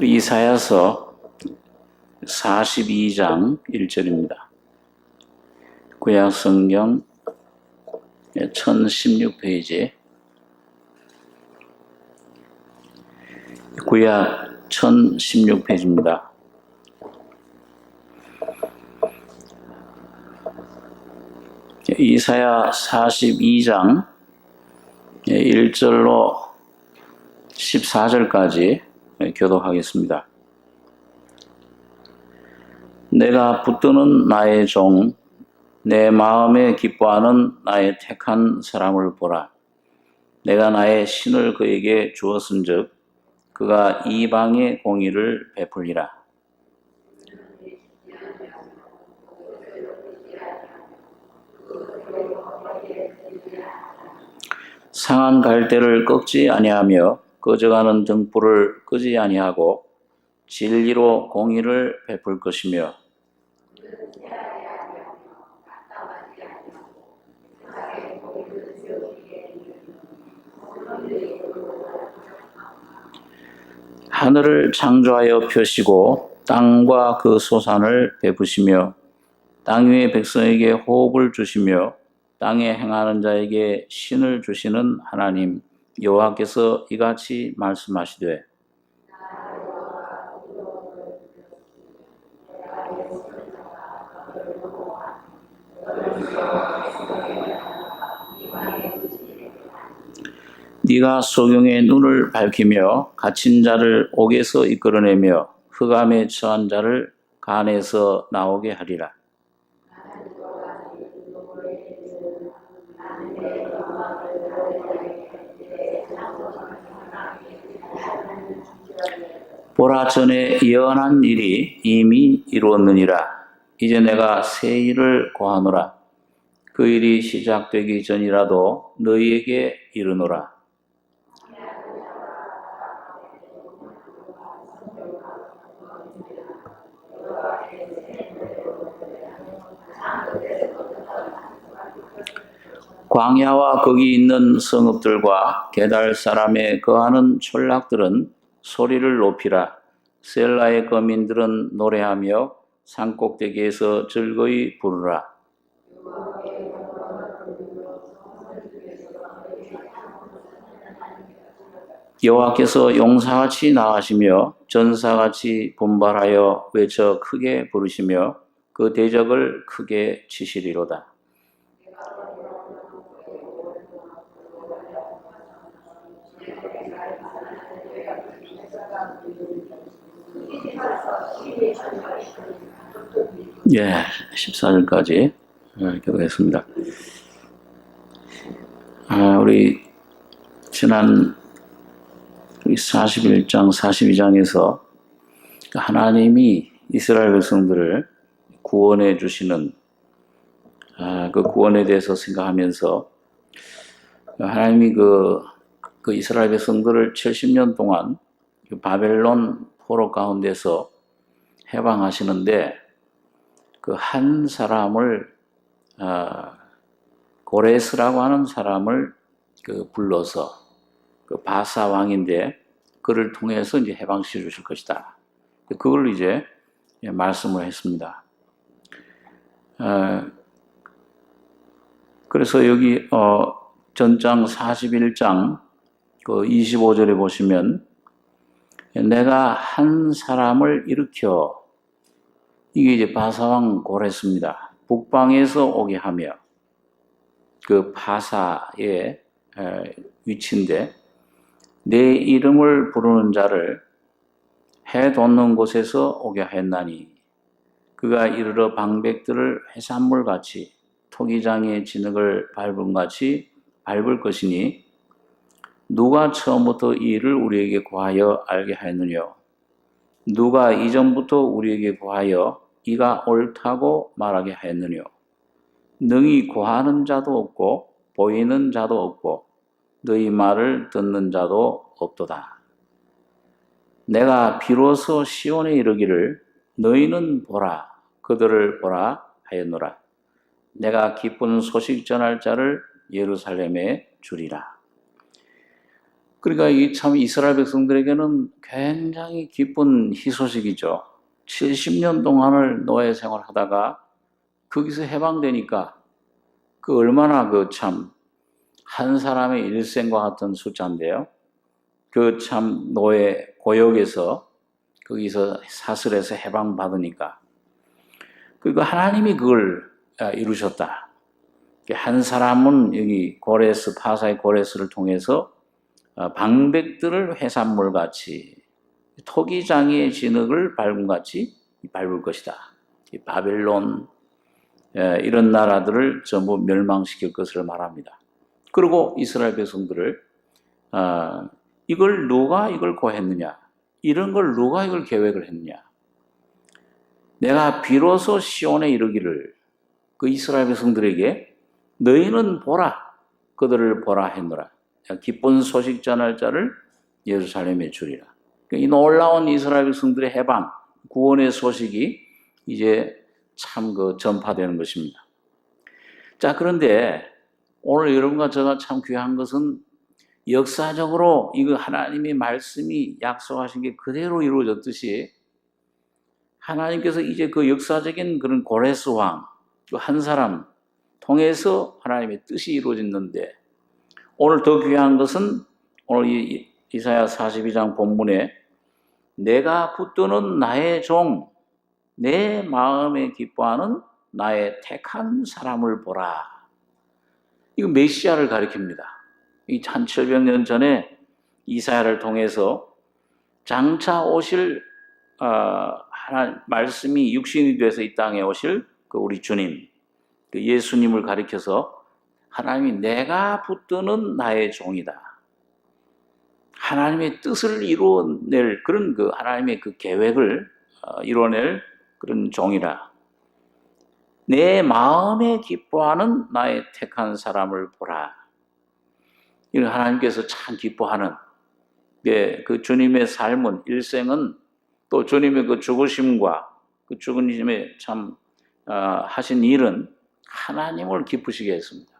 이사야서 42장 1절입니다. 구약성경 1016페이지, 구약 1016페이지입니다. 이사야 42장 1절로 14절까지 교독하겠습니다. 내가 붙드는 나의 종, 내 마음에 기뻐하는 나의 택한 사람을 보라. 내가 나의 신을 그에게 주었은즉 그가 이방의 공의를 베풀리라. 상한 갈대를 꺾지 아니하며 꺼져가는 등불을 끄지 아니하고 진리로 공의를 베풀 것이며 하늘을 창조하여 펴시고 땅과 그 소산을 베푸시며 땅 위의 백성에게 호흡을 주시며 땅에 행하는 자에게 신을 주시는 하나님 여호와께서 이같이 말씀하시되 네가 소경의 눈을 밝히며 갇힌 자를 옥에서 이끌어내며 흑암에 처한 자를 간에서 나오게 하리라. 보라, 전에 예언한 일이 이미 이루었느니라. 이제 내가 새 일을 고하노라. 그 일이 시작되기 전이라도 너희에게 이르노라. 광야와 거기 있는 성읍들과 게달 사람에 거하는 촌락들은 소리를 높이라. 셀라의 거민들은 노래하며 산꼭대기에서 즐거이 부르라. 여호와께서 용사같이 나가시며 전사같이 분발하여 외쳐 크게 부르시며 그 대적을 크게 치시리로다. 예, 14절까지 교독했습니다. 우리 지난 41장, 42장에서 하나님이 이스라엘 백성들을 구원해 주시는 그 구원에 대해서 생각하면서 하나님이 그 이스라엘 백성들을 70년 동안 바벨론 포로 가운데서 해방하시는데 그 한 사람을 고레스라고 하는 사람을 불러서 그 바사 왕인데 그를 통해서 이제 해방시켜 주실 것이다. 그걸 이제 말씀을 했습니다. 그래서 여기 전장 41장 그 25절에 보시면 내가 한 사람을 일으켜, 이게 이제 바사왕 고레스입니다. 북방에서 오게 하며, 그 바사의 위치인데 내 이름을 부르는 자를 해 돋는 곳에서 오게 했나니 그가 이르러 방백들을 해산물같이 토기장의 진흙을 밟음같이 밟을 것이니 누가 처음부터 이 일을 우리에게 고하여 알게 하였느냐? 누가 이전부터 우리에게 고하여 이가 옳다고 말하게 하였느냐? 능히 고하는 자도 없고 보이는 자도 없고 너희 말을 듣는 자도 없도다. 내가 비로소 시온에 이르기를 너희는 보라, 그들을 보라 하였노라. 내가 기쁜 소식 전할 자를 예루살렘에 주리라. 그러니까 이 참 이스라엘 백성들에게는 굉장히 기쁜 희소식이죠. 70년 동안을 노예 생활하다가 거기서 해방되니까 그 얼마나 그 참 한 사람의 일생과 같은 숫자인데요. 그 참 노예 고역에서 거기서 사슬에서 해방받으니까 그리고 하나님이 그걸 이루셨다. 한 사람은 여기 고레스 파사의 고레스를 통해서 방백들을 해산물같이 토기장이의 진흙을 밟음같이 밟을 것이다. 바벨론 이런 나라들을 전부 멸망시킬 것을 말합니다. 그리고 이스라엘 백성들을 이걸 누가 이걸 고했느냐? 이런 걸 누가 이걸 계획을 했느냐? 내가 비로소 시온에 이르기를 그 이스라엘 백성들에게 너희는 보라 그들을 보라 했노라. 기쁜 소식 전할 자를 예루살렘에 주리라. 이 놀라운 이스라엘 백성들의 해방, 구원의 소식이 이제 참 그 전파되는 것입니다. 자, 그런데 오늘 여러분과 제가 참 귀한 것은 역사적으로 이거 하나님의 말씀이 약속하신 게 그대로 이루어졌듯이 하나님께서 이제 그 역사적인 그런 고레스 왕, 한 사람 통해서 하나님의 뜻이 이루어졌는데 오늘 더 귀한 것은 오늘 이사야 42장 본문에 내가 붙드는 나의 종, 내 마음에 기뻐하는 나의 택한 사람을 보라. 이거 메시아를 가리킵니다. 이 1700년 전에 이사야를 통해서 장차 오실 하나님 말씀이 육신이 돼서 이 땅에 오실 그 우리 주님, 그 예수님을 가리켜서 하나님이 내가 붙드는 나의 종이다. 하나님의 뜻을 이루어낼 그런 그 하나님의 그 계획을 이루어낼 그런 종이라. 내 마음에 기뻐하는 나의 택한 사람을 보라. 이런 하나님께서 참 기뻐하는 그 주님의 삶은 일생은 또 주님의 그 죽으심과 그 죽으심에 참 하신 일은 하나님을 기쁘시게 했습니다.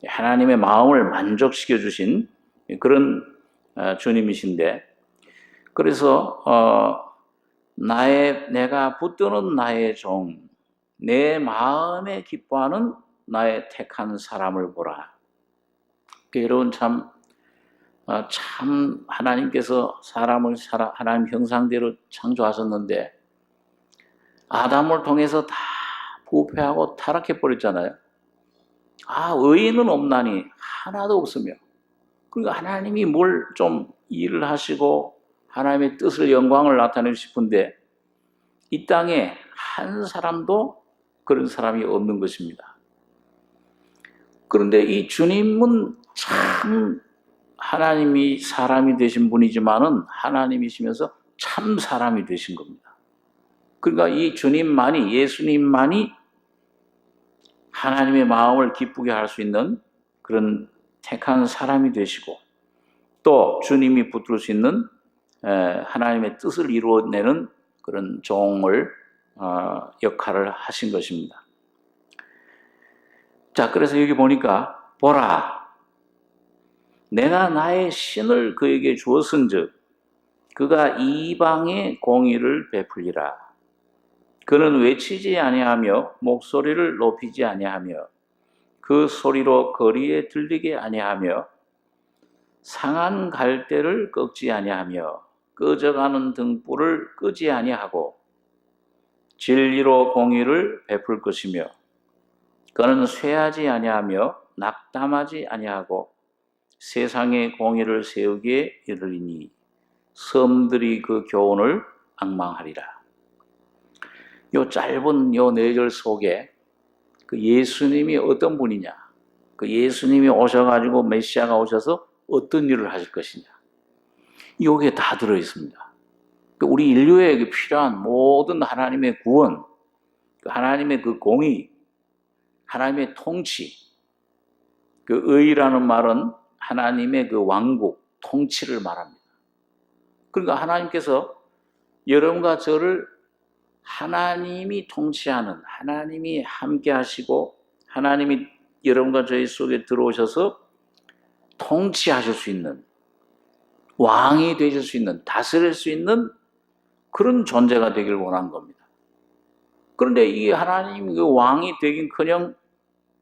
하나님의 마음을 만족시켜 주신 그런 주님이신데 그래서 내가 붙드는 나의 종, 내 마음에 기뻐하는 나의 택한 사람을 보라. 여러분 참 하나님께서 사람을 하나님 형상대로 창조하셨는데 아담을 통해서 다 부패하고 타락해 버렸잖아요. 의인은 없나니 하나도 없으며 그러니까 하나님이 뭘 좀 일을 하시고 하나님의 뜻을 영광을 나타내고 싶은데 이 땅에 한 사람도 그런 사람이 없는 것입니다. 그런데 이 주님은 참 하나님이 사람이 되신 분이지만은 하나님이시면서 참 사람이 되신 겁니다. 그러니까 이 주님만이 예수님만이 하나님의 마음을 기쁘게 할 수 있는 그런 택한 사람이 되시고 또 주님이 붙들 수 있는 하나님의 뜻을 이루어내는 그런 종을 역할을 하신 것입니다. 자, 그래서 여기 보니까 보라 내가 나의 신을 그에게 주었은즉 그가 이방의 공의를 베풀리라. 그는 외치지 아니하며 목소리를 높이지 아니하며 그 소리로 거리에 들리게 아니하며 상한 갈대를 꺾지 아니하며 꺼져가는 등불을 끄지 아니하고 진리로 공의를 베풀 것이며 그는 쇠하지 아니하며 낙담하지 아니하고 세상의 공의를 세우기에 이르리니 섬들이 그 교훈을 앙망하리라. 요 짧은 요 4절 속에 그 예수님이 어떤 분이냐, 그 예수님이 오셔가지고 메시아가 오셔서 어떤 일을 하실 것이냐, 요게 다 들어 있습니다. 우리 인류에게 필요한 모든 하나님의 구원, 하나님의 그 공의, 하나님의 통치, 그 의라는 말은 하나님의 그 왕국, 통치를 말합니다. 그러니까 하나님께서 여러분과 저를 하나님이 통치하는, 하나님이 함께 하시고 하나님이 여러분과 저희 속에 들어오셔서 통치하실 수 있는 왕이 되실 수 있는, 다스릴 수 있는 그런 존재가 되길 원한 겁니다. 그런데 이 하나님 그 왕이 되긴커녕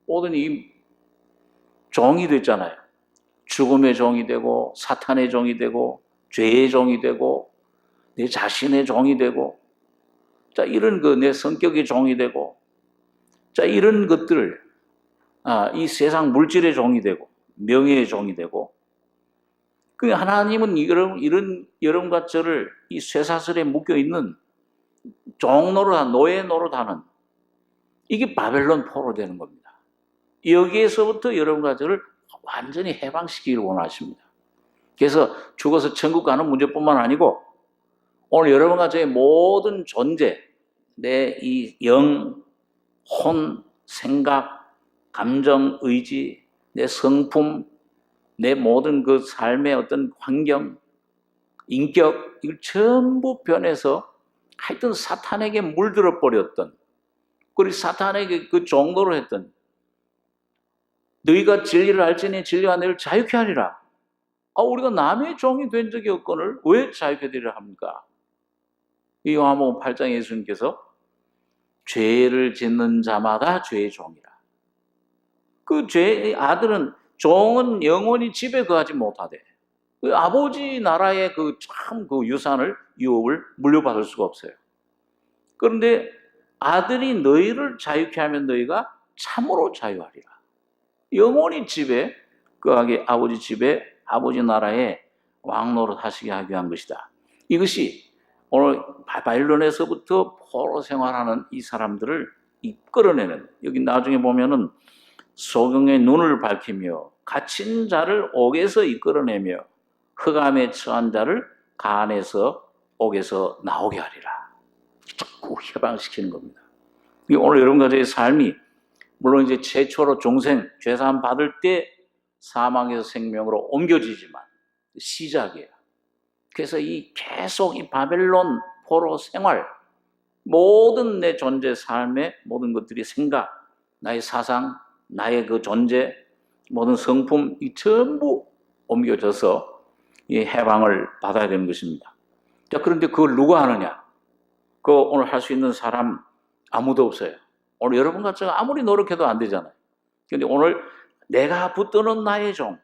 모든 이 종이 됐잖아요. 죽음의 종이 되고 사탄의 종이 되고 죄의 종이 되고 내 자신의 종이 되고, 자 이런 그 내 성격의 종이 되고, 자 이런 것들을 이 세상 물질의 종이 되고 명예의 종이 되고, 그 하나님은 이런 여러분과 저를 이 쇠사슬에 묶여 있는 종노릇 노예 노릇하는, 이게 바벨론 포로 되는 겁니다. 여기에서부터 여러분과 저를 완전히 해방시키기를 원하십니다. 그래서 죽어서 천국 가는 문제뿐만 아니고 오늘 여러분과 저의 모든 존재, 내 이 영, 혼, 생각, 감정, 의지, 내 성품, 내 모든 그 삶의 어떤 환경, 인격, 이걸 전부 변해서 하여튼 사탄에게 물들어 버렸던, 그리고 사탄에게 그 종노를 했던, 너희가 진리를 알지니 진리가 너희를 자유케 하리라. 우리가 남의 종이 된 적이 없거늘 왜 자유케 되리라 합니까? 이 요한복음 8장 예수님께서 죄를 짓는 자마다 죄의 종이라. 그 죄의 아들은, 종은 영원히 집에 거하지 못하되 그 아버지 나라의 그 참 그 유산을, 유업을 물려받을 수가 없어요. 그런데 아들이 너희를 자유케 하면 너희가 참으로 자유하리라. 영원히 집에 거하게, 아버지 집에, 아버지 나라에 왕노릇 하시게 하기 위한 것이다. 이것이 오늘 바벨론에서부터 포로 생활하는 이 사람들을 이끌어내는, 여기 나중에 보면은 소경의 눈을 밝히며 갇힌 자를 옥에서 이끌어내며 흑암에 처한 자를 간에서 옥에서 나오게 하리라. 자꾸 해방시키는 겁니다. 오늘 여러분과 저의 삶이, 물론 이제 최초로 중생, 죄사함 받을 때 사망에서 생명으로 옮겨지지만 시작이에요. 그래서 이 계속 이 바벨론 포로 생활, 모든 내 존재, 삶의 모든 것들이, 생각, 나의 사상, 나의 그 존재, 모든 성품, 이 전부 옮겨져서 이 해방을 받아야 되는 것입니다. 자, 그런데 그걸 누가 하느냐? 그거 오늘 할 수 있는 사람 아무도 없어요. 오늘 여러분과 제가 아무리 노력해도 안 되잖아요. 그런데 오늘 내가 붙드는 나의 종,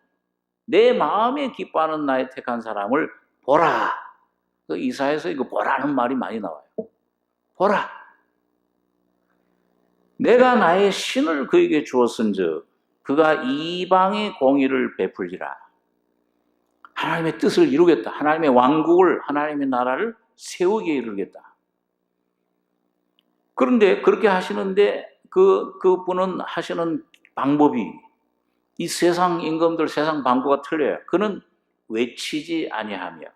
내 마음에 기뻐하는 나의 택한 사람을 보라. 그 이사야에서 이거 보라는 말이 많이 나와요. 보라. 내가 나의 신을 그에게 주었은즉 그가 이방의 공의를 베풀리라. 하나님의 뜻을 이루겠다. 하나님의 왕국을, 하나님의 나라를 세우게 이루겠다. 그런데 그렇게 하시는데 그분은 하시는 방법이 이 세상 임금들, 세상 방법과 틀려요. 그는 외치지 아니하며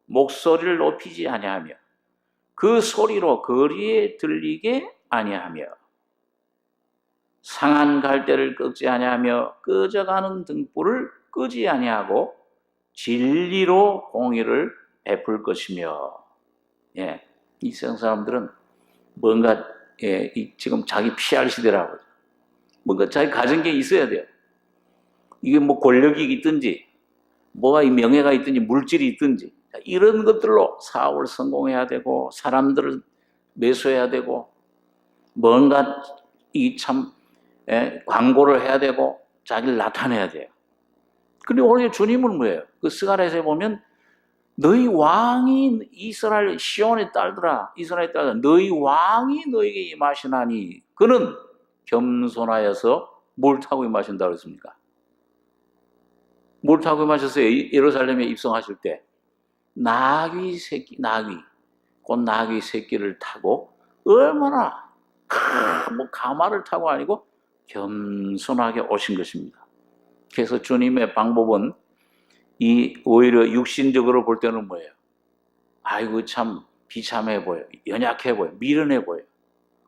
목소리를 높이지 아니하며 그 소리로 거리에 들리게 아니하며 상한 갈대를 꺾지 아니하며 꺼져가는 등불을 끄지 아니하고 진리로 공의를 베풀 것이며. 이 세상 사람들은 뭔가 지금 자기 PR 시대라고, 뭔가 자기 가진 게 있어야 돼요. 이게 뭐 권력이 있든지 뭐가 이 명예가 있든지 물질이 있든지 이런 것들로 사업을 성공해야 되고 사람들을 매수해야 되고 뭔가 이 참 광고를 해야 되고 자기를 나타내야 돼요. 근데 오늘 주님은 뭐예요? 그 스가랴서에 보면 너희 왕이 이스라엘 시온의 딸들아, 이스라엘 딸들아, 너희 왕이 너에게 임하시나니 그는 겸손하여서 뭘 타고 임하신다고 했습니까? 뭘 타고 임하셨어요? 예루살렘에 입성하실 때 나귀 새끼, 곧 나귀 새끼를 타고, 얼마나 뭐 가마를 타고 아니고 겸손하게 오신 것입니다. 그래서 주님의 방법은 오히려 육신적으로 볼 때는 뭐예요? 아이고 참 비참해 보여, 연약해 보여, 미련해 보여.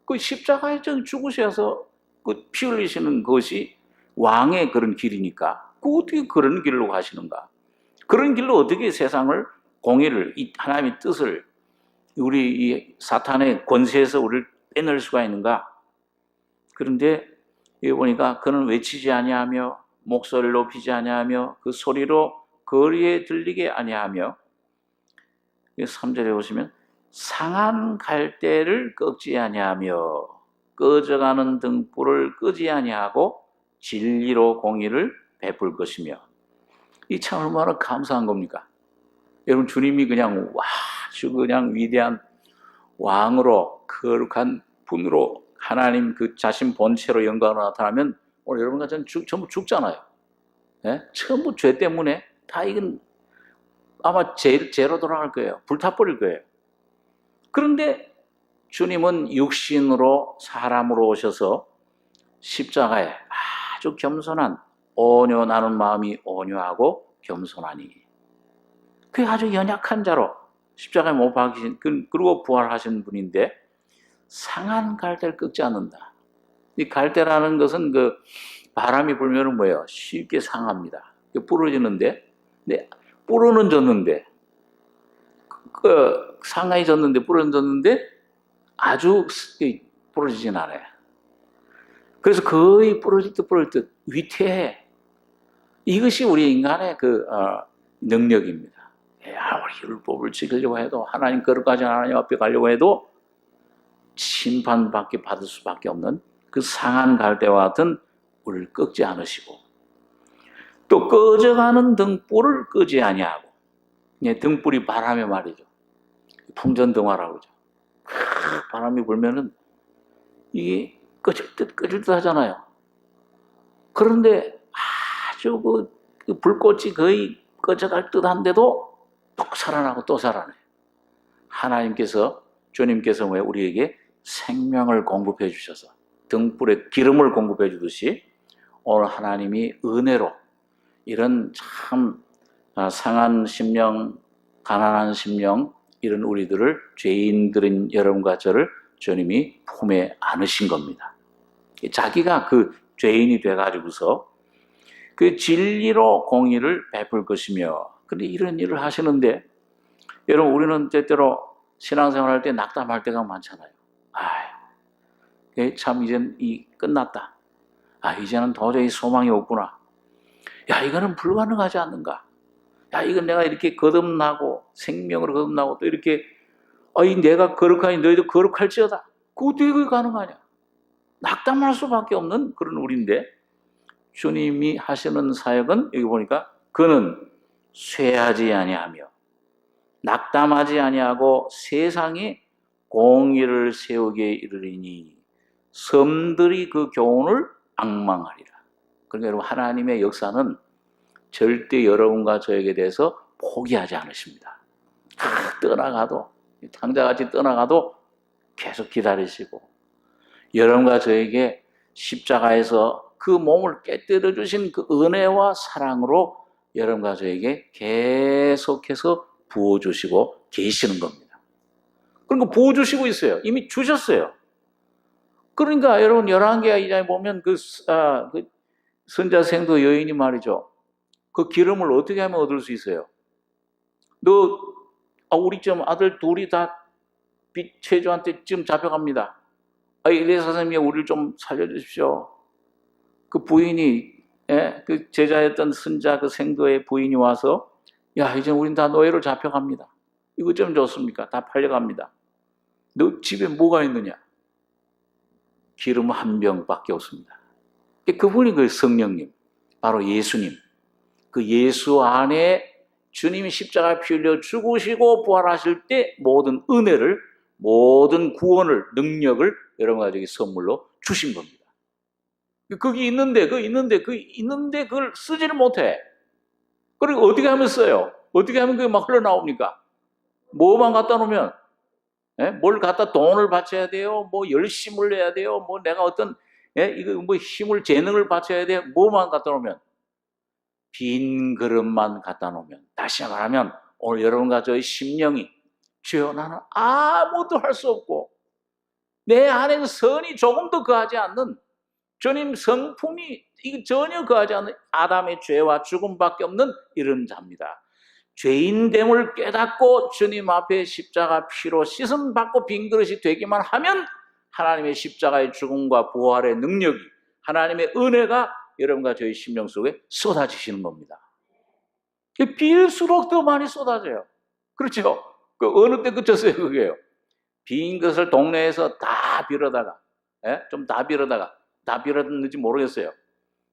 그 십자가에 죽으셔서 그 피 흘리시는 것이 왕의 그런 길이니까 그 어떻게 그런 길로 가시는가? 그런 길로 어떻게 세상을, 공의를, 이 하나님의 뜻을 우리 이 사탄의 권세에서 우리를 빼낼 수가 있는가? 그런데 여기 보니까 그는 외치지 아니하며 목소리를 높이지 아니하며 그 소리로 거리에 들리게 아니하며, 3절에 보시면 상한 갈대를 꺾지 아니하며 꺼져가는 등불을 끄지 아니하고 진리로 공의를 베풀 것이며. 이 참 얼마나 감사한 겁니까? 여러분, 주님이 그냥 아주 그냥 위대한 왕으로 거룩한 분으로 하나님 그 자신 본체로 영광으로 나타나면 오늘 여러분과 저는 전부 죽잖아요. 예? 전부 죄 때문에 다 이건 아마 죄로 돌아갈 거예요. 불타버릴 거예요. 그런데 주님은 육신으로 사람으로 오셔서 십자가에 아주 겸손한, 온유하는 마음이 온유하고 겸손하니, 그 아주 연약한 자로 십자가에 못 박히신, 그리고 부활하신 분인데 상한 갈대를 꺾지 않는다. 이 갈대라는 것은 그 바람이 불면은 뭐예요? 쉽게 상합니다. 부러지는데, 네, 부러는 졌는데, 그 상하이 졌는데, 부러는 졌는데 아주 부러지진 않아요. 그래서 거의 부러질 듯 위태해. 이것이 우리 인간의 그 능력입니다. 우리 율법을 지키려고 해도, 하나님 거룩하지 않은 하나님 앞에 가려고 해도 심판밖에 받을 수밖에 없는 그 상한 갈대와 같은 우리를 꺾지 않으시고, 또 꺼져가는 등불을 끄지 아니하고. 등불이 바람에 말이죠. 풍전등화라고 그러죠. 바람이 불면은 이게 꺼질 듯 하잖아요. 그런데 아주 그 불꽃이 거의 꺼져갈 듯 한데도 또 살아나고 또 살아나요. 하나님께서, 주님께서 왜 우리에게 생명을 공급해 주셔서 등불에 기름을 공급해 주듯이 오늘 하나님이 은혜로 이런 참 상한 심령, 가난한 심령, 이런 우리들을, 죄인들인 여러분과 저를 주님이 품에 안으신 겁니다. 자기가 그 죄인이 돼가지고서 그 진리로 공의를 베풀 것이며. 근데 이런 일을 하시는데, 여러분, 우리는 때때로 신앙생활 할 때 낙담할 때가 많잖아요. 참 이젠 끝났다. 이제는 도저히 소망이 없구나. 이거는 불가능하지 않는가. 이건 내가 이렇게 거듭나고 생명으로 거듭나고 또 이렇게 내가 거룩하니 너희도 거룩할지어다. 그거 어떻게 그게 가능하냐. 낙담할 수밖에 없는 그런 우리인데, 주님이 하시는 사역은 여기 보니까 그는 쇠하지 아니하며 낙담하지 아니하고 세상에 공의를 세우게 이르리니 섬들이 그 교훈을 앙망하리라. 그러니까 여러분, 하나님의 역사는 절대 여러분과 저에게 대해서 포기하지 않으십니다. 떠나가도, 탕자같이 떠나가도 계속 기다리시고, 여러분과 저에게 십자가에서 그 몸을 깨뜨려 주신 그 은혜와 사랑으로 여러분과 저에게 계속해서 부어주시고 계시는 겁니다. 그러니까 부어주시고 있어요. 이미 주셨어요. 그러니까 여러분, 열왕기하 2장에 보면 그 선자 생도 여인이 말이죠. 그 기름을 어떻게 하면 얻을 수 있어요? 우리 좀 아들 둘이 다 빛체주한테 지금 잡혀갑니다. 엘리야 선생님이 우리를 좀 살려주십시오. 그 부인이, 그 제자였던 선자 그 생도의 부인이 와서, 이제 우린 다 노예로 잡혀갑니다. 이거 좀 좋습니까? 다 팔려갑니다. 너 집에 뭐가 있느냐? 기름 한 병밖에 없습니다. 그분이 그 성령님, 바로 예수님. 그 예수 안에 주님이 십자가에 피 흘려 죽으시고 부활하실 때 모든 은혜를, 모든 구원을, 능력을 여러분 가족이 선물로 주신 겁니다. 거기 있는데 그걸 쓰지를 못해. 그리고 어떻게 하면 써요? 어떻게 하면 그게 막 흘러나옵니까? 뭐만 갖다 놓으면, 뭘 갖다 돈을 바쳐야 돼요? 뭐 열심을 내야 돼요? 뭐 내가 어떤, 이거 뭐 힘을, 재능을 바쳐야 돼요? 뭐만 갖다 놓으면, 빈 그릇만 갖다 놓으면, 다시 말하면 오늘 여러분과 저의 심령이, 주여 나는 아무것도 할 수 없고 내 안에 선이 조금도 거하지 않는, 주님 성품이 전혀 거하지 않는 아담의 죄와 죽음밖에 없는 이런 자입니다. 죄인됨을 깨닫고 주님 앞에 십자가 피로 씻음 받고 빈 그릇이 되기만 하면 하나님의 십자가의 죽음과 부활의 능력이, 하나님의 은혜가 여러분과 저희 심령 속에 쏟아지시는 겁니다. 빌수록 더 많이 쏟아져요. 그렇죠? 그 어느 때 그쳤어요, 그게요? 빈 것을 동네에서 다 빌어다가, 좀 다 빌었는지 모르겠어요.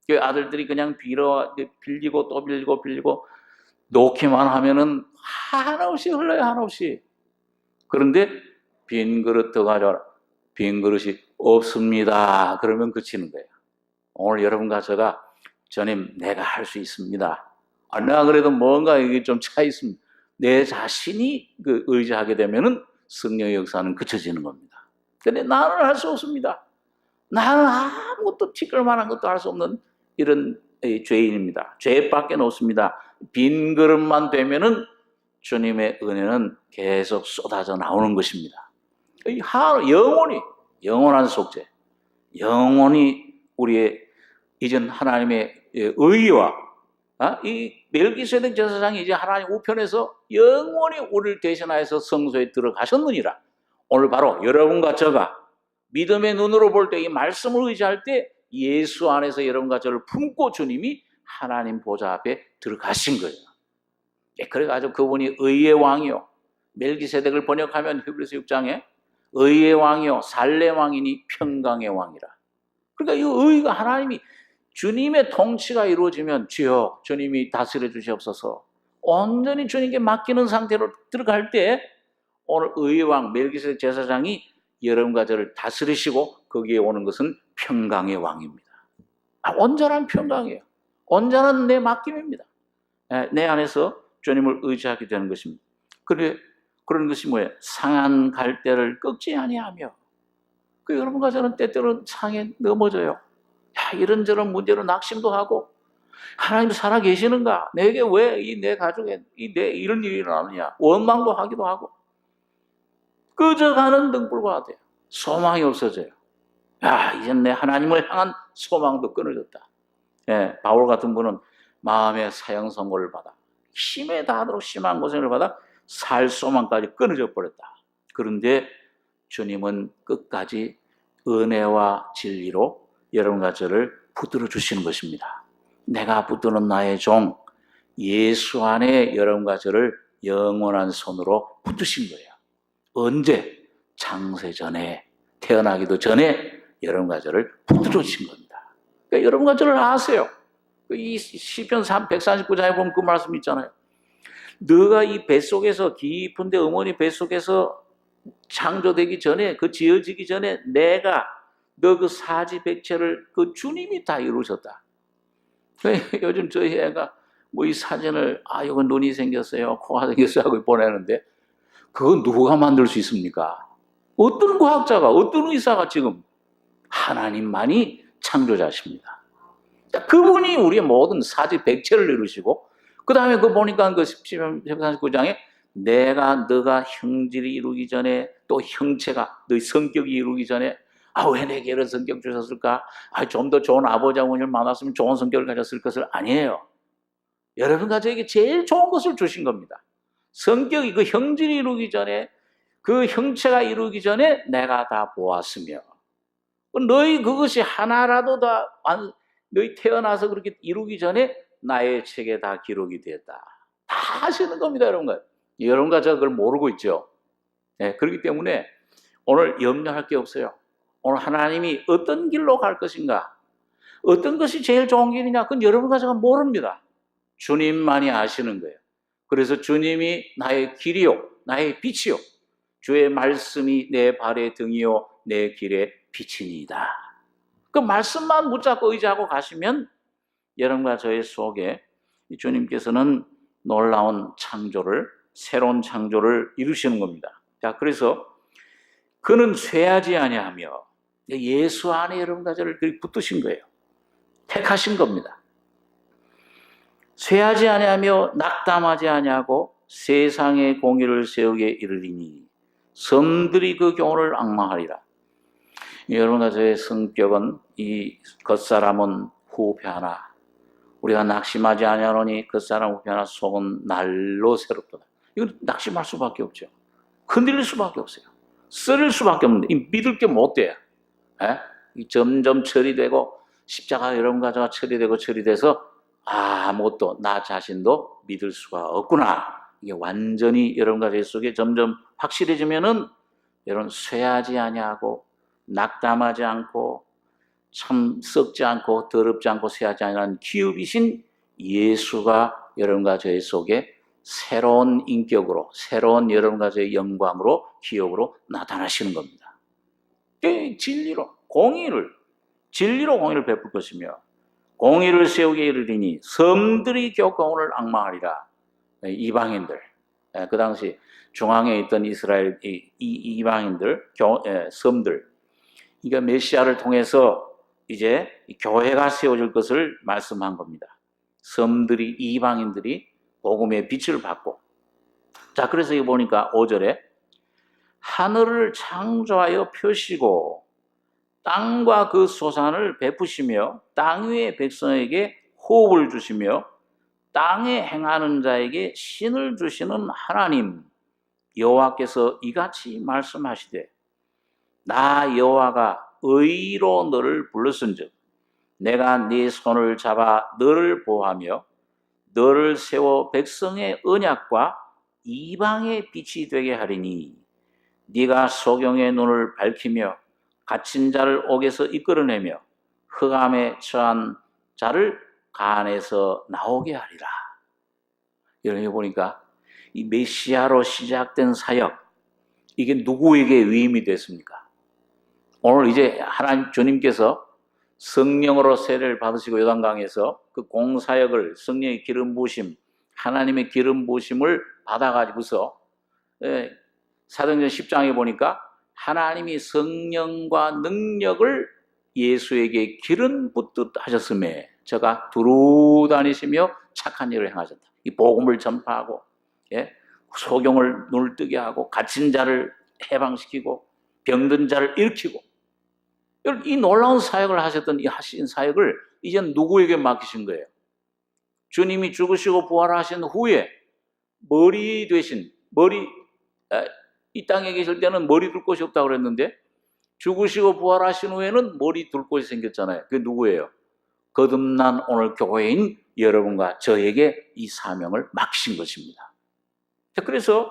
그 아들들이 그냥 빌리고 또 빌리고 놓기만 하면은 한없이 흘러요, 한없이. 그런데 빈 그릇 더 가져와라. 빈 그릇이 없습니다. 그러면 그치는 거예요. 오늘 여러분과 제가, 주님, 내가 할 수 있습니다. 내가 그래도 뭔가 이게 좀 차 있습니다. 내 자신이 의지하게 되면은 성령의 역사는 그쳐지는 겁니다. 근데 나는 할 수 없습니다. 나는 아무것도 티끌만한 것도 할 수 없는 이런 죄인입니다. 죄밖에 없습니다. 빈 그릇만 되면은 주님의 은혜는 계속 쏟아져 나오는 것입니다. 영원한 속죄, 영원히 우리의 이전 하나님의 의와 이 멜기세덱 제사장이 이제 하나님 우편에서 영원히 우리를 대신하여서 성소에 들어가셨느니라. 오늘 바로 여러분과 저가 믿음의 눈으로 볼 때, 이 말씀을 의지할 때 예수 안에서 여러분과 저를 품고 주님이 하나님 보좌 앞에 들어가신 거예요. 그래가지고 그분이 의의 왕이요, 멜기세덱을 번역하면 히브리서 6장에 의의 왕이요 살렘 왕이니 평강의 왕이라. 그러니까 이 의가 하나님이, 주님의 통치가 이루어지면 주여 주님이 다스려 주시옵소서, 온전히 주님께 맡기는 상태로 들어갈 때 오늘 의의 왕 멜기세덱 제사장이 여러분과 저를 다스리시고 거기에 오는 것은 평강의 왕입니다. 온전한 평강이에요. 온전한 내 맡김입니다. 내 안에서 주님을 의지하게 되는 것입니다. 그런 것이 뭐예요? 상한 갈대를 꺾지 아니하며. 여러분과 저는 때때로 상에 넘어져요. 이런저런 문제로 낙심도 하고, 하나님 살아 계시는가? 내게 왜 내 가족에 이런 일이 일어나느냐? 원망도 하기도 하고, 꺼져가는 등불과 같아요. 소망이 없어져요. 이젠 내 하나님을 향한 소망도 끊어졌다. 바울 같은 분은 마음의 사형 선고를 받아 힘에 닿도록 심한 고생을 받아 살 소망까지 끊어져 버렸다. 그런데 주님은 끝까지 은혜와 진리로 여러분과 저를 붙들어 주시는 것입니다. 내가 붙드는 나의 종 예수 안에 여러분과 저를 영원한 손으로 붙드신 거예요. 언제? 창세 전에, 태어나기도 전에 여러분과 저를 붙들어 주신 겁니다. 그러니까 여러분과 저를 아세요. 이 시편 139장에 보면 그 말씀 있잖아요. 너가 이 뱃속에서, 깊은데 어머니 뱃속에서 창조되기 전에, 지어지기 전에 내가 너 그 사지백체를 주님이 다 이루셨다. 요즘 저희 애가 이 사진을 이거 눈이 생겼어요, 코가 생겼어요 하고 보내는데, 그건 누가 만들 수 있습니까? 어떤 과학자가, 어떤 의사가? 지금 하나님만이 창조자십니다. 그분이 우리의 모든 사지백체를 이루시고, 그 다음에 보니까 시편 139장에 너가 형질이 이루기 전에, 또 형체가, 너희 성격이 이루기 전에, 왜 내게 이런 성격 주셨을까? 좀 더 좋은 아버지 어머니를 만났으면 좋은 성격을 가졌을 것을. 아니에요. 여러분과 저에게 제일 좋은 것을 주신 겁니다. 성격이, 형질이 이루기 전에, 형체가 이루기 전에 내가 다 보았으며, 너희 그것이 하나라도 너희 태어나서 그렇게 이루기 전에 나의 책에 다 기록이 되었다. 다 하시는 겁니다, 여러분과. 여러분과 제가 그걸 모르고 있죠. 그렇기 때문에 오늘 염려할 게 없어요. 오늘 하나님이 어떤 길로 갈 것인가, 어떤 것이 제일 좋은 길이냐, 그건 여러분과 제가 모릅니다. 주님만이 아시는 거예요. 그래서 주님이 나의 길이요, 나의 빛이요, 주의 말씀이 내 발의 등이요, 내 길의 빛이니이다. 그 말씀만 붙잡고 의지하고 가시면 여러분과 저의 속에 주님께서는 놀라운 창조를, 새로운 창조를 이루시는 겁니다. 자, 그래서 그는 쇠하지 아니하며, 예수 안에 여러분과 저를 붙드신 거예요. 택하신 겁니다. 쇠하지 아니하며 낙담하지 아니하고 세상의 공의를 세우게 이르리니 섬들이 그 교훈을 앙망하리라. 여러분과 저의 성격은, 이 겉사람은 후패하나 우리가 낙심하지 아니하노니 겉사람 후패하나 속은 날로 새롭도다. 이건 낙심할 수밖에 없죠. 흔들릴 수밖에 없어요. 쓰릴 수밖에 없는데 믿을 게 못 돼요. 점점 처리되고, 십자가 여러분과 저가 처리되고 처리돼서 아무것도 나 자신도 믿을 수가 없구나. 이게 완전히 여러분과 제 속에 점점 확실해지면은 여러분 쇠하지 아니하고 낙담하지 않고 참 썩지 않고 더럽지 않고 쇠하지 아니하는 기업이신 예수가 여러분과 저의 속에 새로운 인격으로 새로운 여러분과 저의 영광으로 기업으로 나타나시는 겁니다. 진리로 공의를 베풀 것이며 공의를 세우게 이르리니 섬들이 교훈을 앙망하리라. 이방인들, 그 당시 중앙에 있던 이스라엘 이방인들, 섬들, 그러니까 메시아를 통해서 이제 교회가 세워질 것을 말씀한 겁니다. 섬들이, 이방인들이 복음의 빛을 받고, 자, 그래서 이거 보니까 5절에 하늘을 창조하여 펴시고 땅과 그 소산을 베푸시며 땅 위의 백성에게 호흡을 주시며 땅에 행하는 자에게 신을 주시는 하나님 여호와께서 이같이 말씀하시되 나 여호와가 의로 너를 불렀은즉 내가 네 손을 잡아 너를 보호하며 너를 세워 백성의 언약과 이방의 빛이 되게 하리니 네가 소경의 눈을 밝히며 갇힌 자를 옥에서 이끌어내며 흑암에 처한 자를 간에서 나오게 하리라. 이렇게 보니까 이 메시아로 시작된 사역, 이게 누구에게 위임이 됐습니까? 오늘 이제 하나님 주님께서 성령으로 세례를 받으시고 요단강에서 그 공사역을 성령의 기름 부으심, 하나님의 기름 부으심을 받아가지고서 사도행전 10장에 보니까 하나님이 성령과 능력을 예수에게 기름 붓듯 하셨음에 저가 두루 다니시며 착한 일을 행하셨다. 이 복음을 전파하고 소경을 눈을 뜨게 하고 갇힌 자를 해방시키고 병든 자를 일으키고 이 놀라운 사역을 하셨던 이 하신 사역을 이제 누구에게 맡기신 거예요? 주님이 죽으시고 부활하신 후에 머리 되신 이 땅에 계실 때는 머리 둘 곳이 없다고 그랬는데 죽으시고 부활하신 후에는 머리 둘 곳이 생겼잖아요. 그게 누구예요? 거듭난 오늘 교회인 여러분과 저에게 이 사명을 맡기신 것입니다. 그래서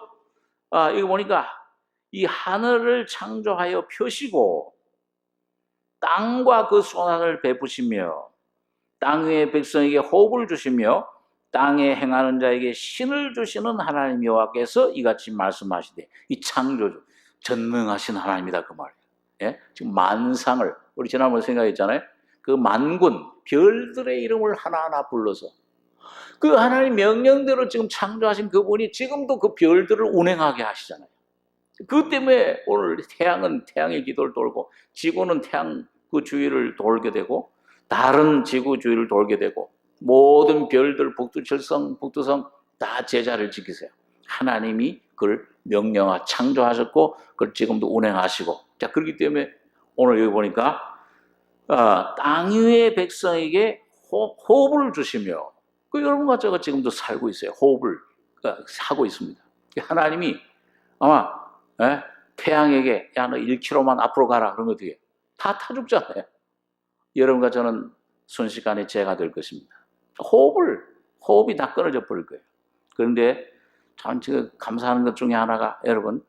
이거 보니까 이 하늘을 창조하여 펴시고 땅과 그 소난을 베푸시며 땅 위의 백성에게 호흡을 주시며 땅에 행하는 자에게 신을 주시는 하나님 여호와께서 이같이 말씀하시되 이 창조주 전능하신 하나님이다 그 말이에요. 예? 지금 만상을 우리 지난번에 생각했잖아요. 그 만군 별들의 이름을 하나하나 불러서 그 하나님 명령대로 지금 창조하신 그분이 지금도 그 별들을 운행하게 하시잖아요. 그 때문에 오늘 태양은 태양의 기도를 돌고 지구는 태양 그 주위를 돌게 되고 달은 지구 주위를 돌게 되고 모든 별들 북두칠성 북두성 다 제자를 지키세요. 하나님이 그걸 명령하 창조하셨고 그걸 지금도 운행하시고 자 그렇기 때문에 오늘 여기 보니까 땅 위의 백성에게 호흡을 주시며 그 여러분과 제가 지금도 살고 있어요. 호흡을 하고 있습니다. 하나님이 아마 태양에게 야 너 1km만 앞으로 가라 그러면 어떻게 다 타죽잖아요. 여러분과 저는 순식간에 재가 될 것입니다. 호흡이 다 끊어져 버릴 거예요. 그런데 참 지금 감사하는 것 중에 하나가 여러분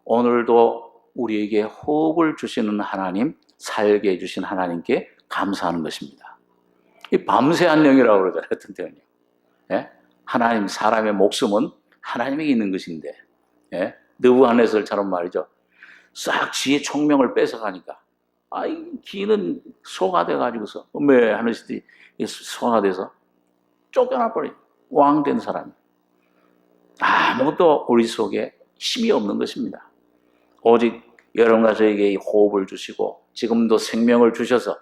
오늘도 우리에게 호흡을 주시는 하나님, 살게 해주신 하나님께 감사하는 것입니다. 이 밤새한 영이라고 그러잖아요. 어떤 때는요. 하나님 사람의 목숨은 하나님에게 있는 것인데 느부갓네살처럼 말이죠. 싹 지의 총명을 뺏어가니까 이 기는 소가 돼가지고서 하늘시대 소가 돼서 쫓겨나 버린 왕된 사람이 아무것도 우리 속에 힘이 없는 것입니다. 오직 여러분과 저에게 이 호흡을 주시고 지금도 생명을 주셔서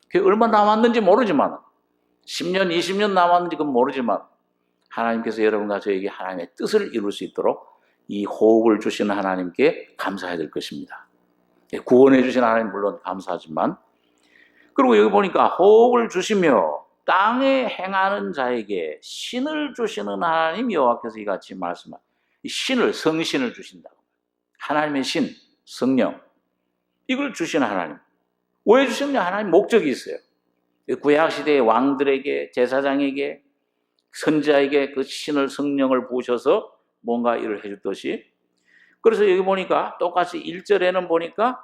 그게 얼마 남았는지 모르지만 10년, 20년 남았는지 그건 모르지만 하나님께서 여러분과 저에게 하나님의 뜻을 이룰 수 있도록 이 호흡을 주시는 하나님께 감사해야 될 것입니다. 구원해 주신 하나님 물론 감사하지만 그리고 여기 보니까 호흡을 주시며 땅에 행하는 자에게 신을 주시는 하나님 여호와께서 이같이 말씀하십니다. 신을 성신을 주신다. 하나님의 신, 성령 이걸 주시는 하나님. 왜 주셨냐? 하나님 목적이 있어요. 구약 시대의 왕들에게, 제사장에게, 선지자에게 그 신을, 성령을 부으셔서 뭔가 일을 해줬듯이, 그래서 여기 보니까 똑같이 1절에는 보니까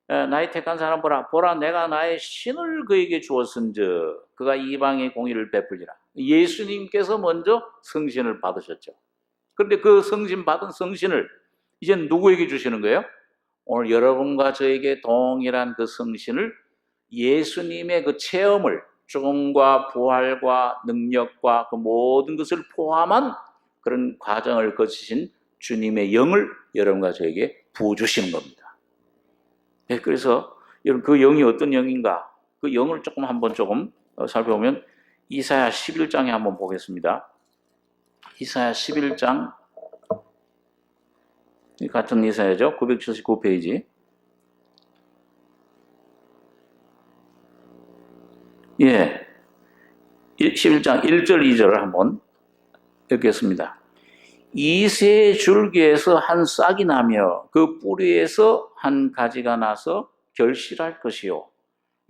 나의 택한 사람 보라 내가 나의 신을 그에게 주었은즉 그가 이방의 공의를 베풀리라. 예수님께서 먼저 성신을 받으셨죠. 그런데 그 성신 받은 성신을 이제 누구에게 주시는 거예요? 오늘 여러분과 저에게 동일한 그 성신을, 예수님의 그 체험을, 죽음과 부활과 능력과 그 모든 것을 포함한 그런 과정을 거치신 주님의 영을 여러분과 저에게 부어주시는 겁니다. 네, 그래서 여러분 그 영이 어떤 영인가, 그 영을 조금 살펴보면 이사야 11장에 한번 보겠습니다. 이사야 11장, 같은 이사야죠. 979페이지. 예, 11장 1절 2절을 한번 읽겠습니다. 이새 줄기에서 한 싹이 나며 그 뿌리에서 한 가지가 나서 결실할 것이요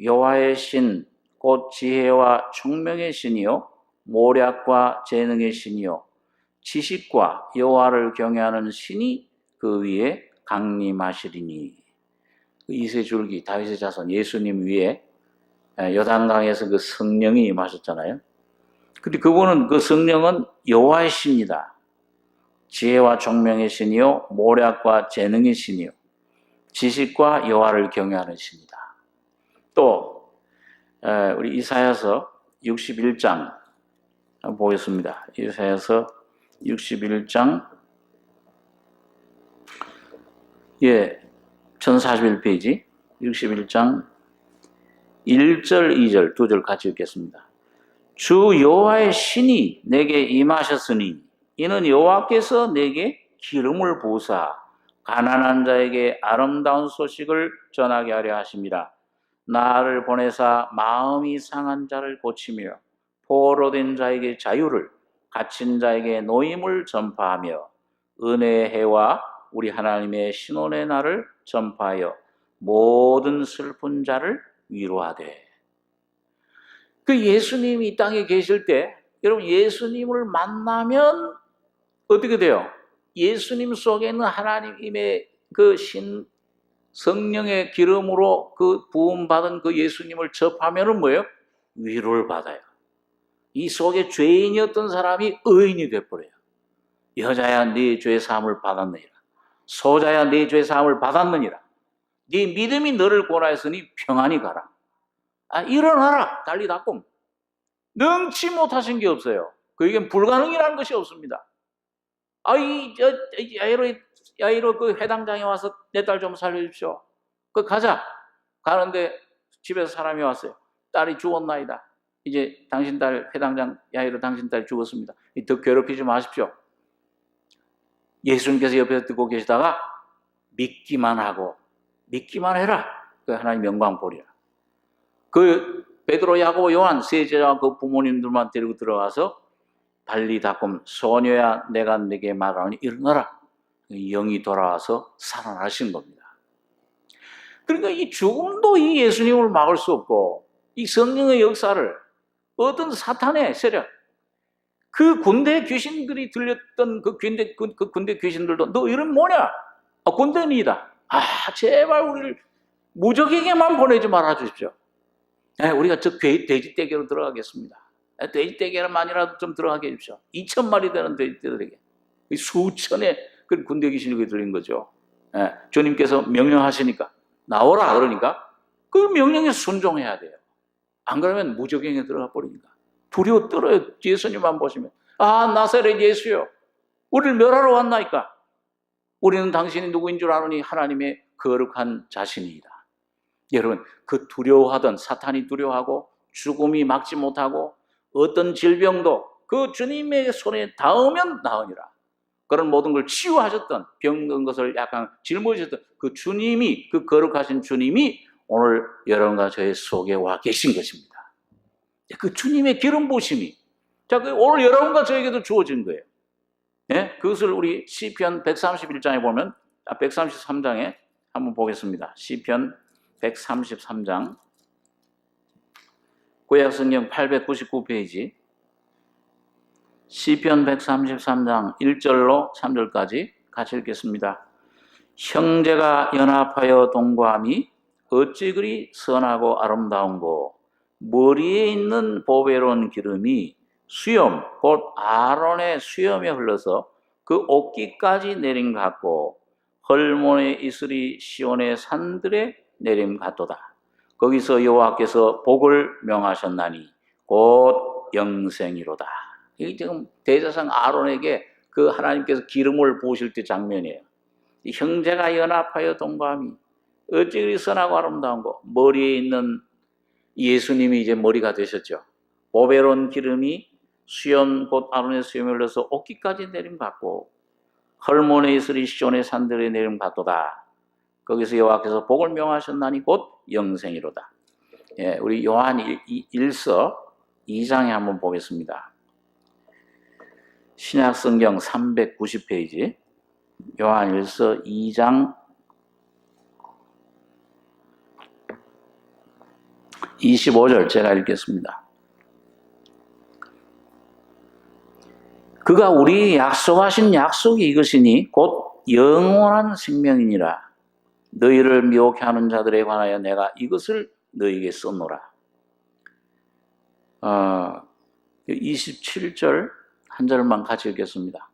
여호와의 신 곧 지혜와 총명의 신이요 모략과 재능의 신이요 지식과 여호와를 경외하는 신이 그 위에 강림하시리니. 이새 줄기, 다윗의 자손 예수님 위에 요단강에서 그 성령이 임하셨잖아요. 근데 그분은, 그 성령은 여호와의 신이다. 지혜와 총명의 신이요 모략과 재능의 신이요 지식과 여호와를 경외하는 신이다. 또 우리 이사야서 61장 한번 보겠습니다. 이사야서 61장 1041페이지 61장 1절 2절 두 절 같이 읽겠습니다. 주 여호와의 신이 내게 임하셨으니 이는 여호와께서 내게 기름을 부으사 가난한 자에게 아름다운 소식을 전하게 하려 하심이라. 나를 보내사 마음이 상한 자를 고치며 포로된 자에게 자유를, 갇힌 자에게 노임을 전파하며 은혜의 해와 우리 하나님의 신원의 날을 전파하여 모든 슬픈 자를 위로하되. 그 예수님이 이 땅에 계실 때, 여러분 예수님을 만나면 어떻게 돼요? 예수님 속에 있는 하나님의 그 성령의 기름으로 그 부음받은 그 예수님을 접하면은 뭐예요? 위로를 받아요. 이 속에 죄인이었던 사람이 의인이 되어버려요. 여자야 네 죄 사함을 받았느니라. 소자야 네 죄 사함을 받았느니라. 네 믿음이 너를 구원하였으니 평안히 가라. 일어나라 달리 닦음. 능치 못하신 게 없어요. 그에겐 불가능이라는 것이 없습니다. 야이로 그 회당장에 와서 내 딸 좀 살려주십시오. 가자. 가는데 집에서 사람이 왔어요. 딸이 죽었나이다. 이제 당신 딸, 회당장 야이로 당신 딸 죽었습니다. 더 괴롭히지 마십시오. 예수님께서 옆에서 듣고 계시다가 믿기만 하고 믿기만 해라. 그 하나님 영광 보리라. 그 베드로, 야고보, 요한 세 제자와 그 부모님들만 데리고 들어가서 달리 닦음. 소녀야 내가 네게 말하노니 일어나라. 영이 돌아와서 살아나신 겁니다. 그러니까 이 죽음도 이 예수님을 막을 수 없고, 이 성령의 역사를 어떤 사탄의 세력, 그 군대 귀신들이 들렸던 그 군대 귀신들도 너 이름 뭐냐? 군대인이다. 제발 우리를 무적에게만 보내지 말아 주십시오. 우리가 저 돼지 떼개로 들어가겠습니다. 돼지 떼개만이라도 좀 들어가게 해주십시오. 2,000마리 되는 돼지 떼개에게 수천의 그 군대 귀신이 들린 거죠. 주님께서 명령하시니까 나오라 그러니까 그 명령에 순종해야 돼요. 안 그러면 무적행에 들어가 버리니까 두려워 떨어요. 예수님만 보시면 나사렛 예수요, 우리를 멸하러 왔나이까? 우리는 당신이 누구인 줄 아노니 하나님의 거룩한 자신이다. 여러분, 그 두려워하던 사탄이 두려워하고 죽음이 막지 못하고 어떤 질병도 그 주님의 손에 닿으면 나으니라. 그런 모든 걸 치유하셨던, 병든 것을 약간 짊어지셨던 그 주님이, 그 거룩하신 주님이 오늘 여러분과 저의 속에 와 계신 것입니다. 그 주님의 기름 부으심이 오늘 여러분과 저에게도 주어진 거예요. 그것을 우리 시편 131장에 보면, 133장에 한번 보겠습니다. 시편 133장 구약성경 899페이지 시편 133장 1절로 3절까지 같이 읽겠습니다. 형제가 연합하여 동거함이 어찌 그리 선하고 아름다운고, 머리에 있는 보배로운 기름이 수염 곧 아론의 수염에 흘러서 그 옷깃까지 내림 같고, 헐몬의 이슬이 시온의 산들에 내림 같도다. 거기서 여호와께서 복을 명하셨나니 곧 영생이로다. 이게 지금 대제사장 아론에게 그 하나님께서 기름을 부으실 때 장면이에요. 형제가 연합하여 동거함이 어찌 그리 선하고 아름다운 거, 머리에 있는 예수님이 이제 머리가 되셨죠. 보배로운 기름이 수염 곧 아론의 수염에 흘러서 옷깃까지 내림 같고, 헐몬의 이슬이 시온의 산들에 내림 같도다. 거기서 여호와께서 복을 명하셨나니 곧 영생이로다. 예, 우리 요한 1서 2장에 한번 보겠습니다. 신약성경 390페이지 요한 1서 2장 25절 제가 읽겠습니다. 그가 우리 약속하신 약속이 이것이니 곧 영원한 생명이니라. 너희를 미혹해 하는 자들에 관하여 내가 이것을 너희에게 썼노라. 27절 한 절만 같이 읽겠습니다.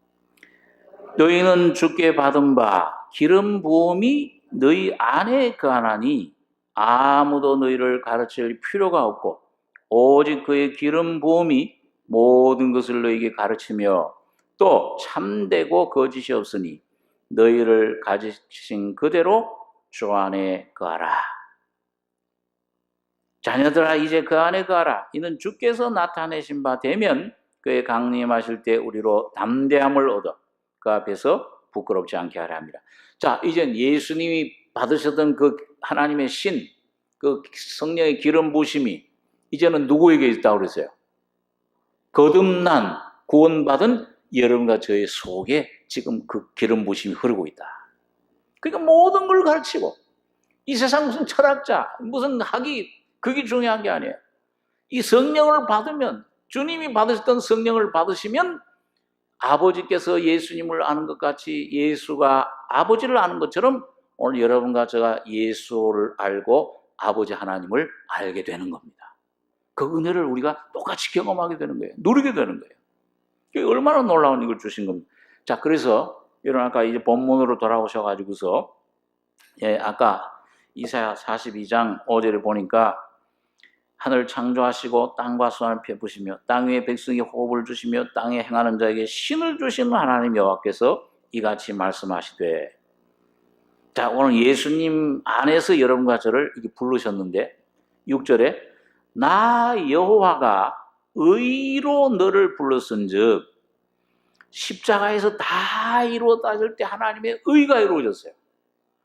너희는 주께 받은 바 기름 부음이 너희 안에 거하나니 아무도 너희를 가르칠 필요가 없고, 오직 그의 기름 부음이 모든 것을 너희에게 가르치며 또 참되고 거짓이 없으니 너희를 가지신 그대로 주 안에 거하라. 자녀들아 이제 그 안에 거하라. 이는 주께서 나타내신 바 되면 그의 강림하실 때 우리로 담대함을 얻어 그 앞에서 부끄럽지 않게 하려 합니다. 자, 이젠 예수님이 받으셨던 그 하나님의 신, 그 성령의 기름 부으심이 이제는 누구에게 있다고 그랬어요? 거듭난 구원받은 여러분과 저의 속에 지금 그 기름 부으심이 흐르고 있다. 그러니까 모든 걸 가르치고, 이 세상 무슨 철학자, 무슨 학위, 그게 중요한 게 아니에요. 이 성령을 받으면, 주님이 받으셨던 성령을 받으시면 아버지께서 예수님을 아는 것 같이 예수가 아버지를 아는 것처럼 오늘 여러분과 제가 예수를 알고 아버지 하나님을 알게 되는 겁니다. 그 은혜를 우리가 똑같이 경험하게 되는 거예요. 누리게 되는 거예요. 그게 얼마나 놀라운 이걸 주신 겁니다. 자, 그래서 여러분 아까 이제 본문으로 돌아오셔가지고서 아까 이사야 42장 5절에 보니까 하늘 창조하시고 땅과 수산을 베푸시며 땅 위에 백성에게 호흡을 주시며 땅에 행하는 자에게 신을 주시는 하나님 여호와께서 이같이 말씀하시되, 자, 오늘 예수님 안에서 여러분과 저를 이렇게 부르셨는데 6절에 나 여호와가 의로 너를 불렀은즉, 십자가에서 다 이루어졌을 때 하나님의 의가 이루어졌어요.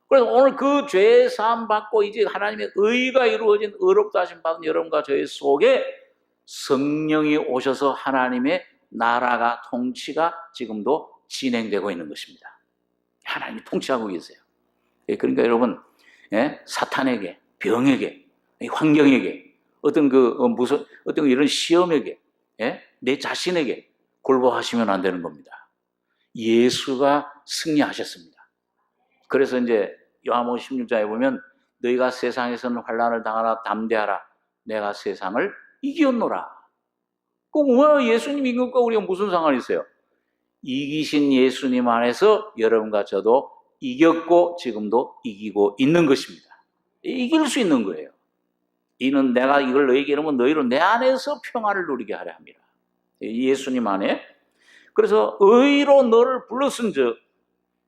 그래서 오늘 그 죄 사함 받고 이제 하나님의 의가 이루어진 의롭다 하심 받은 여러분과 저의 속에 성령이 오셔서 하나님의 나라가 통치가 지금도 진행되고 있는 것입니다. 하나님이 통치하고 계세요. 그러니까 여러분, 사탄에게, 병에게, 환경에게, 어떤 어떤 이런 시험에게, 내 자신에게 굴복하시면 안 되는 겁니다. 예수가 승리하셨습니다. 그래서 이제 요한복음 16장에 보면 너희가 세상에서는 환난을 당하나 담대하라. 내가 세상을 이겼노라. 왜 예수님 이긴 것과 우리가 무슨 상관이 있어요? 이기신 예수님 안에서 여러분과 저도 이겼고 지금도 이기고 있는 것입니다. 이길 수 있는 거예요. 이는 내가 이걸 너희에게 이르면 너희로 내 안에서 평안을 누리게 하려 합니다. 예수님 안에. 그래서 의로 너를 불렀은즉,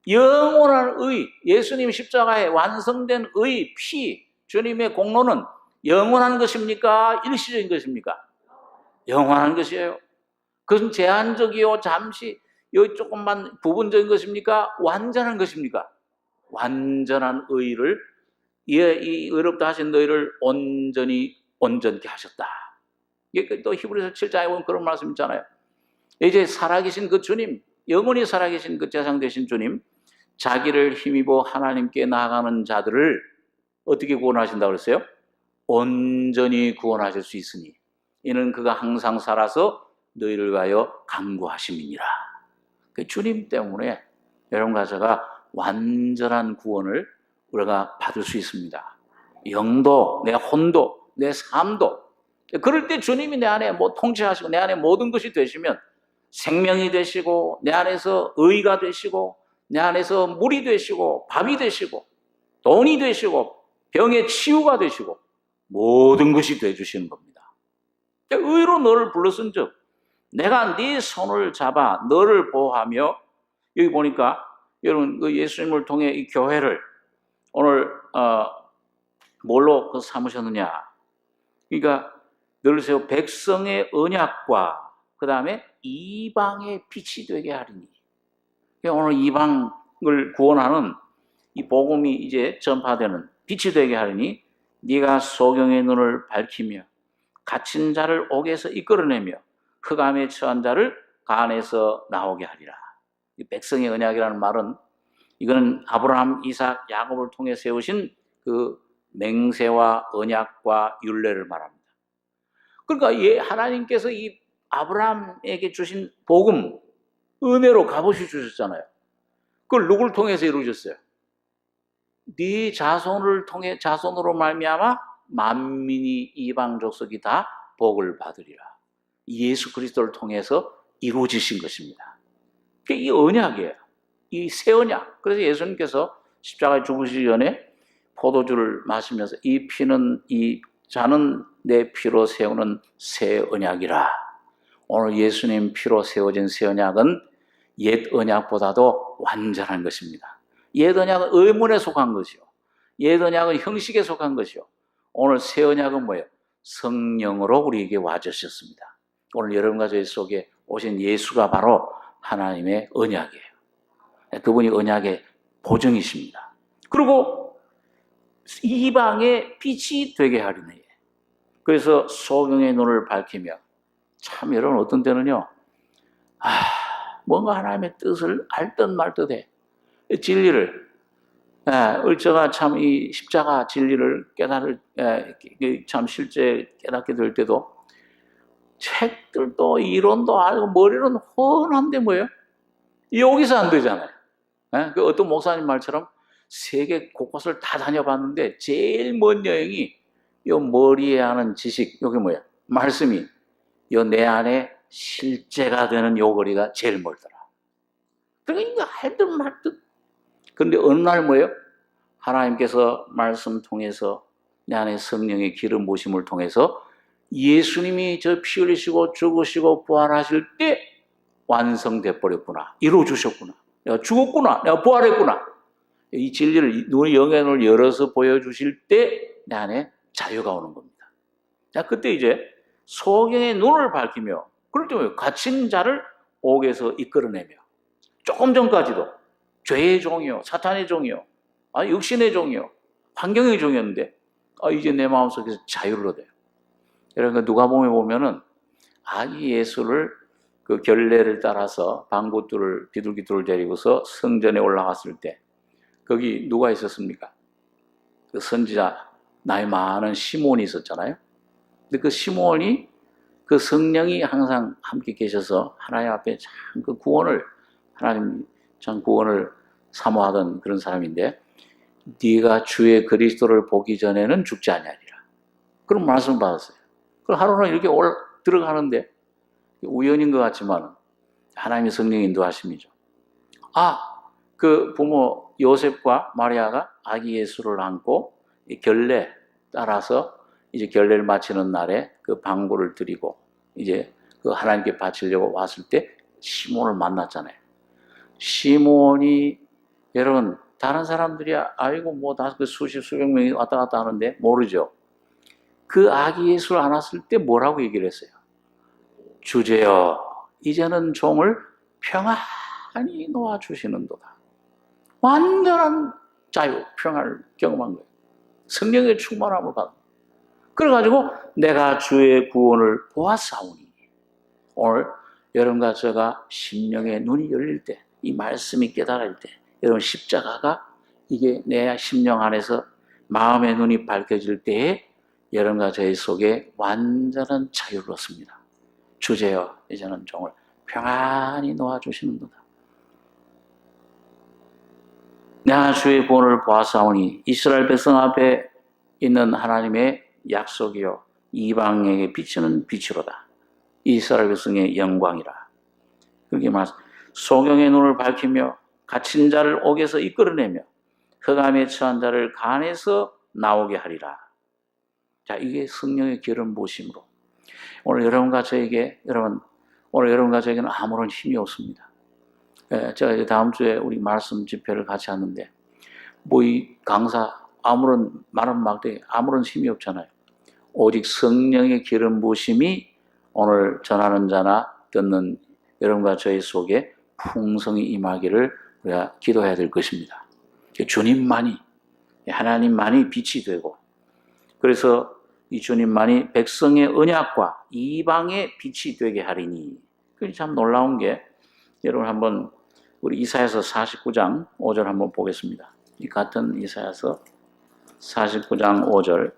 영원한 의, 예수님 십자가에 완성된 의, 피, 주님의 공로는 영원한 것입니까? 일시적인 것입니까? 영원한 것이에요. 그것은 제한적이요, 잠시 여기 조금만 부분적인 것입니까? 완전한 것입니까? 완전한 의를, 이 의롭다 하신 너희를 온전케 하셨다. 이게 또 히브리서 7장에 보면 그런 말씀 있잖아요. 이제 살아계신 그 주님, 영원히 살아계신 그 제사장 되신 주님, 자기를 힘입어 하나님께 나아가는 자들을 어떻게 구원하신다고 그랬어요? 온전히 구원하실 수 있으니. 이는 그가 항상 살아서 너희를 위하여 간구하심이니라. 그 주님 때문에 여러분과 제가 완전한 구원을 우리가 받을 수 있습니다. 영도, 내 혼도, 내 삶도. 그럴 때 주님이 내 안에 통치하시고 내 안에 모든 것이 되시면 생명이 되시고 내 안에서 의가 되시고 내 안에서 물이 되시고 밥이 되시고 돈이 되시고 병의 치유가 되시고 모든 것이 되어주시는 겁니다. 의로 너를 불렀은 즉 내가 네 손을 잡아 너를 보호하며, 여기 보니까 여러분 그 예수님을 통해 이 교회를 오늘 뭘로 삼으셨느냐, 그러니까 너를 세워 백성의 언약과 그 다음에 이방의 빛이 되게 하리니. 오늘 이방을 구원하는 이 복음이 이제 전파되는 빛이 되게 하리니 네가 소경의 눈을 밝히며 갇힌 자를 옥에서 이끌어내며 흑암에 처한 자를 간에서 나오게 하리라. 이 백성의 언약이라는 말은 이거는 아브라함, 이삭, 야곱을 통해 세우신 그 맹세와 언약과 율례를 말합니다. 그러니까 하나님께서 이 아브라함에게 주신 복음, 은혜로 값없이 주셨잖아요. 그걸 누굴 통해서 이루셨어요? 네 자손을 통해, 자손으로 말미암아 만민이 이방 족속이 다 복을 받으리라. 예수 그리스도를 통해서 이루어지신 것입니다. 이 언약이에요. 이 새 언약. 그래서 예수님께서 십자가에 죽으시기 전에 포도주를 마시면서 이 피는 이 잔은 내 피로 세우는 새 언약이라. 오늘 예수님 피로 세워진 새 언약은 옛 언약보다도 완전한 것입니다. 옛 언약은 의문에 속한 것이요, 옛 언약은 형식에 속한 것이요, 오늘 새 언약은 뭐예요? 성령으로 우리에게 와주셨습니다. 오늘 여러분과 저희 속에 오신 예수가 바로 하나님의 언약이에요. 그분이 언약의 보증이십니다. 그리고 이방의 빛이 되게 하리니. 그래서 소경의 눈을 밝히며, 참 여러분 어떤 때는요, 뭔가 하나님의 뜻을 알듯 말듯 해. 진리를, 제가 참 이 십자가 진리를 참 실제 깨닫게 될 때도 책들도 이론도 알고 머리는 훤한데 뭐예요? 여기서 안 되잖아요. 그 어떤 목사님 말처럼 세계 곳곳을 다 다녀봤는데 제일 먼 여행이 요 머리에 하는 지식, 여기 뭐야? 말씀이 요 내 안에 실제가 되는 요 거리가 제일 멀더라. 그러니까 할듯 말듯. 그런데 어느 날 뭐예요? 하나님께서 말씀 통해서 내 안에 성령의 기름 부으심을 통해서 예수님이 저 피 흘리시고 죽으시고 부활하실 때 완성돼 버렸구나. 이루어 주셨구나. 내가 죽었구나. 내가 부활했구나. 이 진리를 눈의 영의 눈을 열어서 보여주실 때 내 안에 자유가 오는 겁니다. 자, 그때 이제 소경의 눈을 밝히며, 그럴 때 뭐예요? 갇힌 자를 옥에서 이끌어내며, 조금 전까지도 죄의 종이요, 사탄의 종이요, 육신의 종이요, 환경의 종이었는데 이제 내 마음속에서 자유를 얻어요. 여러분 누가복음에 보면은 아기 예수를 그 결례를 따라서 방구들을 비둘기들을 데리고서 성전에 올라갔을 때 거기 누가 있었습니까? 그 선지자 나이 많은 시몬이 있었잖아요. 근데 그 시몬이 그 성령이 항상 함께 계셔서 하나님 앞에 참 그 구원을, 하나님 참 구원을 사모하던 그런 사람인데, 네가 주의 그리스도를 보기 전에는 죽지 아니하리라. 그런 말씀 받았어요. 그럼 하루는 이렇게 들어가는데 우연인 것 같지만 하나님의 성령 인도하심이죠. 그 부모 요셉과 마리아가 아기 예수를 안고 결례 따라서 이제 결례를 마치는 날에 그 방구를 드리고 이제 그 하나님께 바치려고 왔을 때 시몬을 만났잖아요. 시몬이, 여러분 다른 사람들이야 아이고 뭐 다 그 수백 명이 왔다 갔다 하는데 모르죠. 그 아기 예수를 안았을 때 뭐라고 얘기를 했어요? 주제여 이제는 종을 평안히 놓아주시는도다. 완전한 자유, 평안을 경험한 거예요. 성령의 충만함을 받은 거예요. 그래가지고 내가 주의 구원을 보았사오니, 오늘 여러분과 제가 심령의 눈이 열릴 때, 이 말씀이 깨달을 때, 여러분 십자가가 이게 내 심령 안에서 마음의 눈이 밝혀질 때에 여러분과 저희 속에 완전한 자유를 얻습니다. 주제여 이제는 종을 평안히 놓아주시는도다. 내가 주의 구원을 보았사오니 이스라엘 백성 앞에 있는 하나님의 약속이요 이방에게 비치는 빛이로다. 이스라엘 백성의 영광이라. 그렇게 소경의 눈을 밝히며 갇힌 자를 옥에서 이끌어내며 흑암에 처한 자를 간에서 나오게 하리라. 자, 이게 성령의 기름 부으심으로 오늘 여러분과 저에게는 아무런 힘이 없습니다. 제가 이제 다음 주에 우리 말씀 집회를 같이 하는데 이 강사 말은 막대 아무런 힘이 없잖아요. 오직 성령의 기름 부으심이 오늘 전하는 자나 듣는 여러분과 저희 속에 풍성히 임하기를 우리가 기도해야 될 것입니다. 주님만이 하나님만이 빛이 되고 그래서 이 주님만이 백성의 언약과 이방의 빛이 되게 하리니. 그게 참 놀라운 게 여러분 한번 우리 이사야서 49장 5절 한번 보겠습니다. 이 같은 이사야서 49장 5절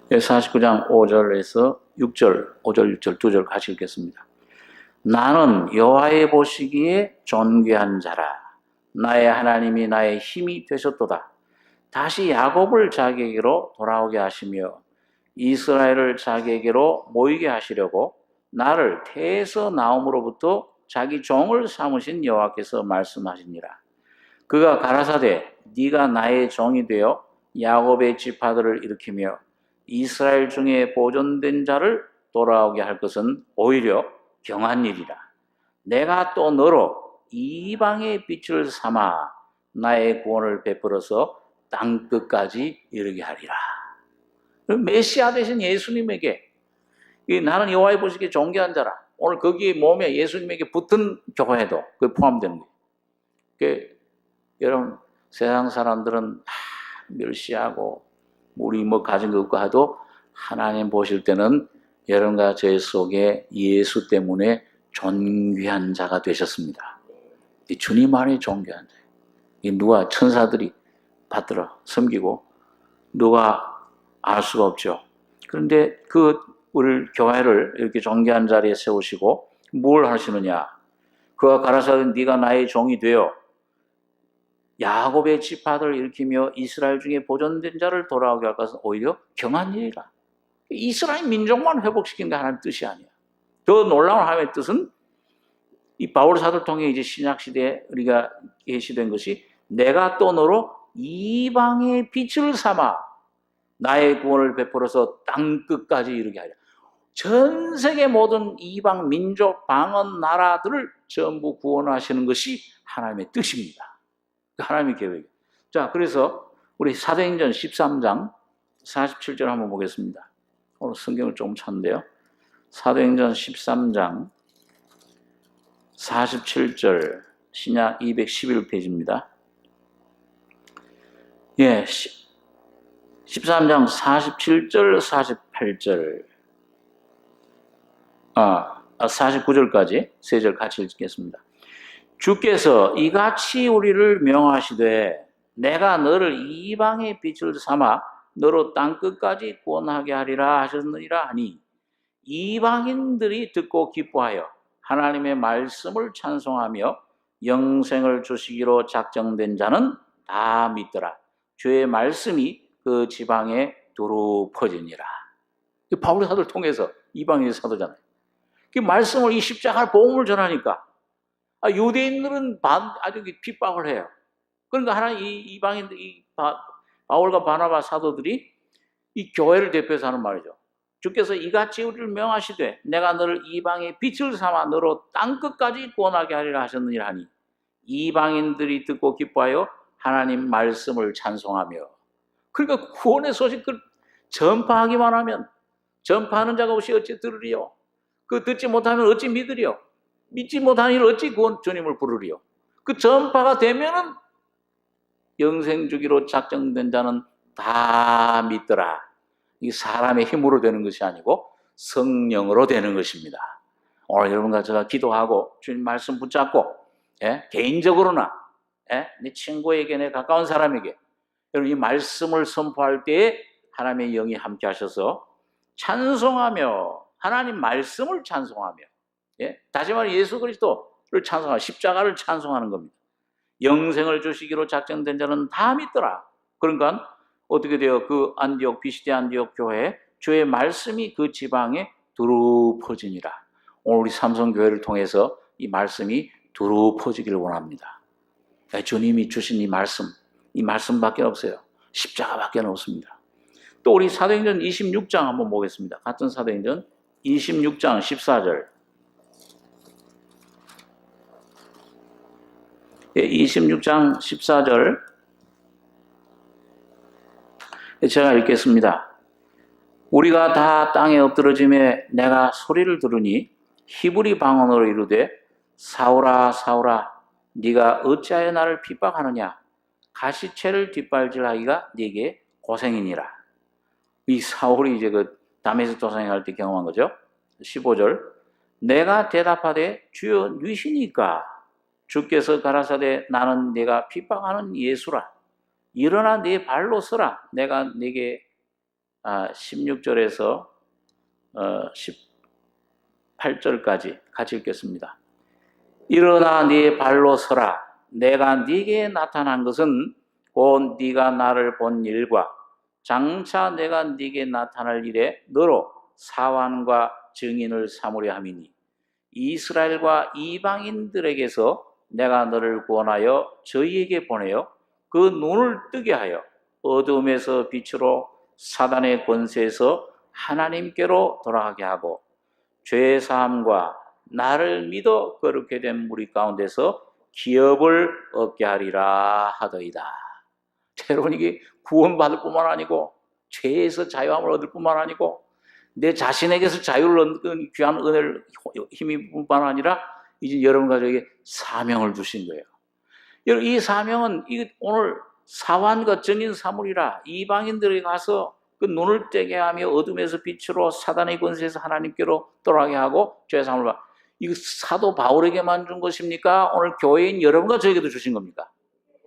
49장 5절에서 6절 5절 6절 두 절 같이 읽겠습니다. 나는 여호와의 보시기에 존귀한 자라. 나의 하나님이 나의 힘이 되셨도다. 다시 야곱을 자기에게로 돌아오게 하시며 이스라엘을 자기에게로 모이게 하시려고 나를 태에서 나옴으로부터 자기 종을 삼으신 여호와께서 말씀하시니라. 그가 가라사대 네가 나의 종이 되어 야곱의 지파들을 일으키며 이스라엘 중에 보존된 자를 돌아오게 할 것은 오히려 경한 일이라. 내가 또 너로 이방의 빛을 삼아 나의 구원을 베풀어서 땅끝까지 이르게 하리라. 메시아 되신 예수님에게 나는 여호와의 보시기에 존귀한 자라. 오늘 거기에 몸에 예수님에게 붙은 교회도 그게 포함되는 거예요. 여러분 세상 사람들은 멸시하고 우리 가진 거 없고 하도 하나님 보실 때는 여러분과 저희 속에 예수 때문에 존귀한 자가 되셨습니다. 주님 안에 존귀한 자. 누가 천사들이 받들어 섬기고 누가 알 수가 없죠. 그런데 우리 교회를 이렇게 존귀한 자리에 세우시고 뭘 하시느냐? 그가 가라사대 네가 나의 종이 되어 야곱의 지파들을 일으키며 이스라엘 중에 보존된 자를 돌아오게 할 것은 오히려 경한 일이라. 이스라엘 민족만 회복시킨 게 하나님의 뜻이 아니야. 더 놀라운 하나님의 뜻은 이 바울 사도를 통해 이제 신약 시대에 우리가 계시된 것이 내가 또 너로 이방의 빛을 삼아 나의 구원을 베풀어서 땅 끝까지 이르게 하리라. 전 세계 모든 이방 민족 방언 나라들을 전부 구원하시는 것이 하나님의 뜻입니다. 하나님의 계획이에요. 자, 그래서 우리 사도행전 13장 47절 한번 보겠습니다. 오늘 성경을 조금 찾는데요. 사도행전 13장 47절 신약 211페이지입니다. 예, 13장 47절 48절 49절까지 세 절 같이 읽겠습니다. 주께서 이같이 우리를 명하시되 내가 너를 이방의 빛을 삼아 너로 땅끝까지 구원하게 하리라 하셨느니라 하니 이방인들이 듣고 기뻐하여 하나님의 말씀을 찬송하며 영생을 주시기로 작정된 자는 다 믿더라. 주의 말씀이 그 지방에 두루 퍼지니라. 바울의 사도를 통해서 이방인의 사도잖아요. 그 말씀을 이 십자가의 복음을 전하니까 유대인들은 아주 핍박을 해요. 그러니까 하나님 이방인들 바울과 바나바 사도들이 이 교회를 대표해서 하는 말이죠. 주께서 이같이 우리를 명하시되 내가 너를 이방의 빛을 삼아 너로 땅끝까지 구원하게 하리라 하셨느니라 하니 이방인들이 듣고 기뻐하여 하나님 말씀을 찬송하며. 그러니까 구원의 소식을 전파하기만 하면 전파하는 자가 없이 어찌 들으리요? 그 듣지 못하면 어찌 믿으리요? 믿지 못하는 일 어찌 구원 주님을 부르리요? 그 전파가 되면은 영생 주기로 작정된 자는 다 믿더라. 이 사람의 힘으로 되는 것이 아니고 성령으로 되는 것입니다. 오늘 여러분과 제가 기도하고 주님 말씀 붙잡고 개인적으로나 내 친구에게 내 가까운 사람에게 여러분, 이 말씀을 선포할 때에 하나님의 영이 함께 하셔서 찬송하며, 하나님 말씀을 찬송하며, 예? 다시 말해 예수 그리스도를 찬송하며 십자가를 찬송하는 겁니다. 영생을 주시기로 작정된 자는 다 믿더라. 그러니까 어떻게 돼요? 그 안디옥, 비시디 안디옥 교회에 주의 말씀이 그 지방에 두루 퍼지니라. 오늘 우리 삼성교회를 통해서 이 말씀이 두루 퍼지기를 원합니다. 주님이 주신 이 말씀밖에 없어요. 십자가밖에 없습니다. 또 우리 사도행전 26장 한번 보겠습니다. 같은 사도행전 26장 14절. 26장 14절 제가 읽겠습니다. 우리가 다 땅에 엎드러짐에 내가 소리를 들으니 히브리 방언으로 이르되 사울아 사울아 네가 어찌하여 나를 핍박하느냐 가시채를 뒷발질하기가 네게 고생이니라. 이 사울이 이제 그 다메섹 도상행할 때 경험한 거죠. 15절 내가 대답하되 주여 누이시니까 주께서 가라사대 나는 네가 핍박하는 예수라. 일어나 네 발로 서라. 내가 네게 16절에서 18절까지 같이 읽겠습니다. 일어나 네 발로 서라. 내가 네게 나타난 것은 곧 네가 나를 본 일과 장차 내가 네게 나타날 일에 너로 사환과 증인을 삼으려 함이니 이스라엘과 이방인들에게서 내가 너를 구원하여 저희에게 보내어 그 눈을 뜨게 하여 어둠에서 빛으로 사단의 권세에서 하나님께로 돌아가게 하고 죄의 사함과 나를 믿어 거룩게 된 무리 가운데서 기업을 얻게 하리라 하더이다. 여러분, 이게 구원받을 뿐만 아니고 죄에서 자유함을 얻을 뿐만 아니고 내 자신에게서 자유를 얻는 귀한 은혜를 힘이 뿐만 아니라 이제 여러분 가족에게 사명을 주신 거예요. 여러분, 이 사명은 오늘 사환과 증인 사물이라 이방인들에게 가서 그 눈을 떼게 하며 어둠에서 빛으로 사단의 권세에서 하나님께로 돌아가게 하고 죄 사함을 받. 이거 사도 바울에게만 준 것입니까? 오늘 교회인 여러분과 저에게도 주신 겁니까?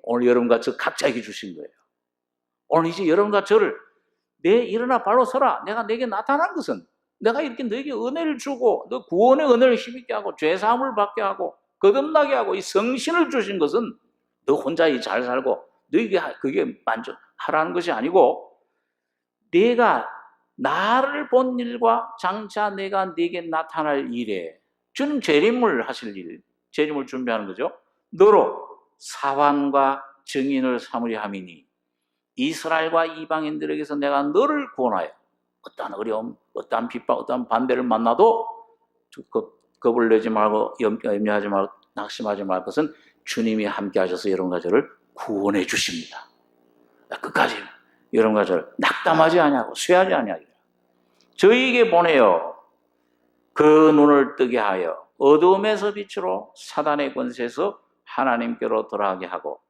오늘 여러분과 저 각자에게 주신 거예요. 오늘 이제 여러분과 저를 일어나 발로 서라. 내가 내게 나타난 것은 내가 이렇게 너에게 은혜를 주고 너 구원의 은혜를 힘있게 하고 죄사함을 받게 하고 거듭나게 하고 이 성신을 주신 것은 너 혼자 잘 살고 너에게 그게 만족하라는 것이 아니고 내가 나를 본 일과 장차 내가 네게 나타날 일에 주님 재림을 하실 일, 재림을 준비하는 거죠. 너로 사환과 증인을 삼으려 함이니 이스라엘과 이방인들에게서 내가 너를 구원하여 어떠한 어려움, 어떠한 핍박, 어떠한 반대를 만나도 겁을 내지 말고 염려하지 말고 낙심하지 말 것은 주님이 함께 하셔서 여러분과 저를 구원해 주십니다. 끝까지 여러분과 저를 낙담하지 아니하고 쇠하지 아니하리라. 저희에게 보내어 그 눈을 뜨게 하여 어둠에서 빛으로 사단의 권세에서 하나님께로 돌아가게 하고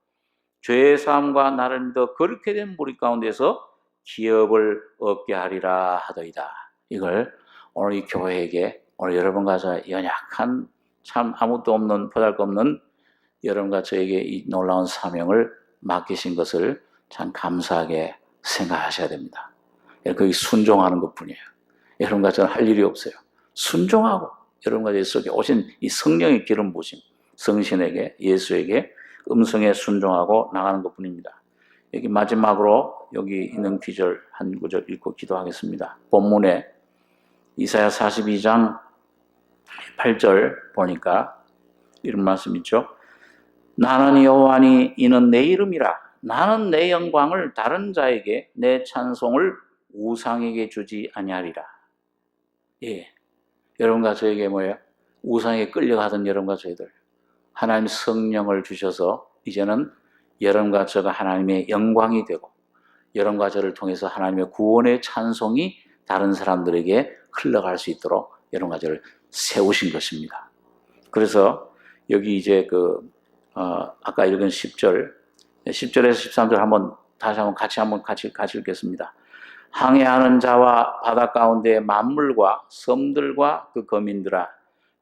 죄의 사함과 나를 믿어 거룩게 된 무리 가운데서 기업을 얻게 하리라 하더이다. 이걸 오늘 이 교회에게 오늘 여러분과 저 연약한 참 아무것도 없는 보잘것없는 여러분과 저에게 이 놀라운 사명을 맡기신 것을 참 감사하게 생각하셔야 됩니다. 거기 순종하는 것뿐이에요. 여러분과 저는 할 일이 없어요. 순종하고 여러분과 제 속에 오신 이 성령의 기름 부심, 성신에게 예수에게 음성에 순종하고 나가는 것뿐입니다. 여기 마지막으로 여기 있는 구절 한 구절 읽고 기도하겠습니다. 본문에 이사야 42장 8절 보니까 이런 말씀 있죠. 나는 여호와니 이는 내 이름이라. 나는 내 영광을 다른 자에게 내 찬송을 우상에게 주지 아니하리라. 예, 여러분과 저에게 뭐예요? 우상에 끌려가던 여러분과 저희들 하나님 성령을 주셔서 이제는 여러분과 저가 하나님의 영광이 되고 여러분과 저를 통해서 하나님의 구원의 찬송이 다른 사람들에게 흘러갈 수 있도록 여러분과 저를 세우신 것입니다. 그래서 여기 이제 아까 읽은 10절에서 13절 같이 읽겠습니다. 항해하는 자와 바다 가운데 만물과 섬들과 그 거민들아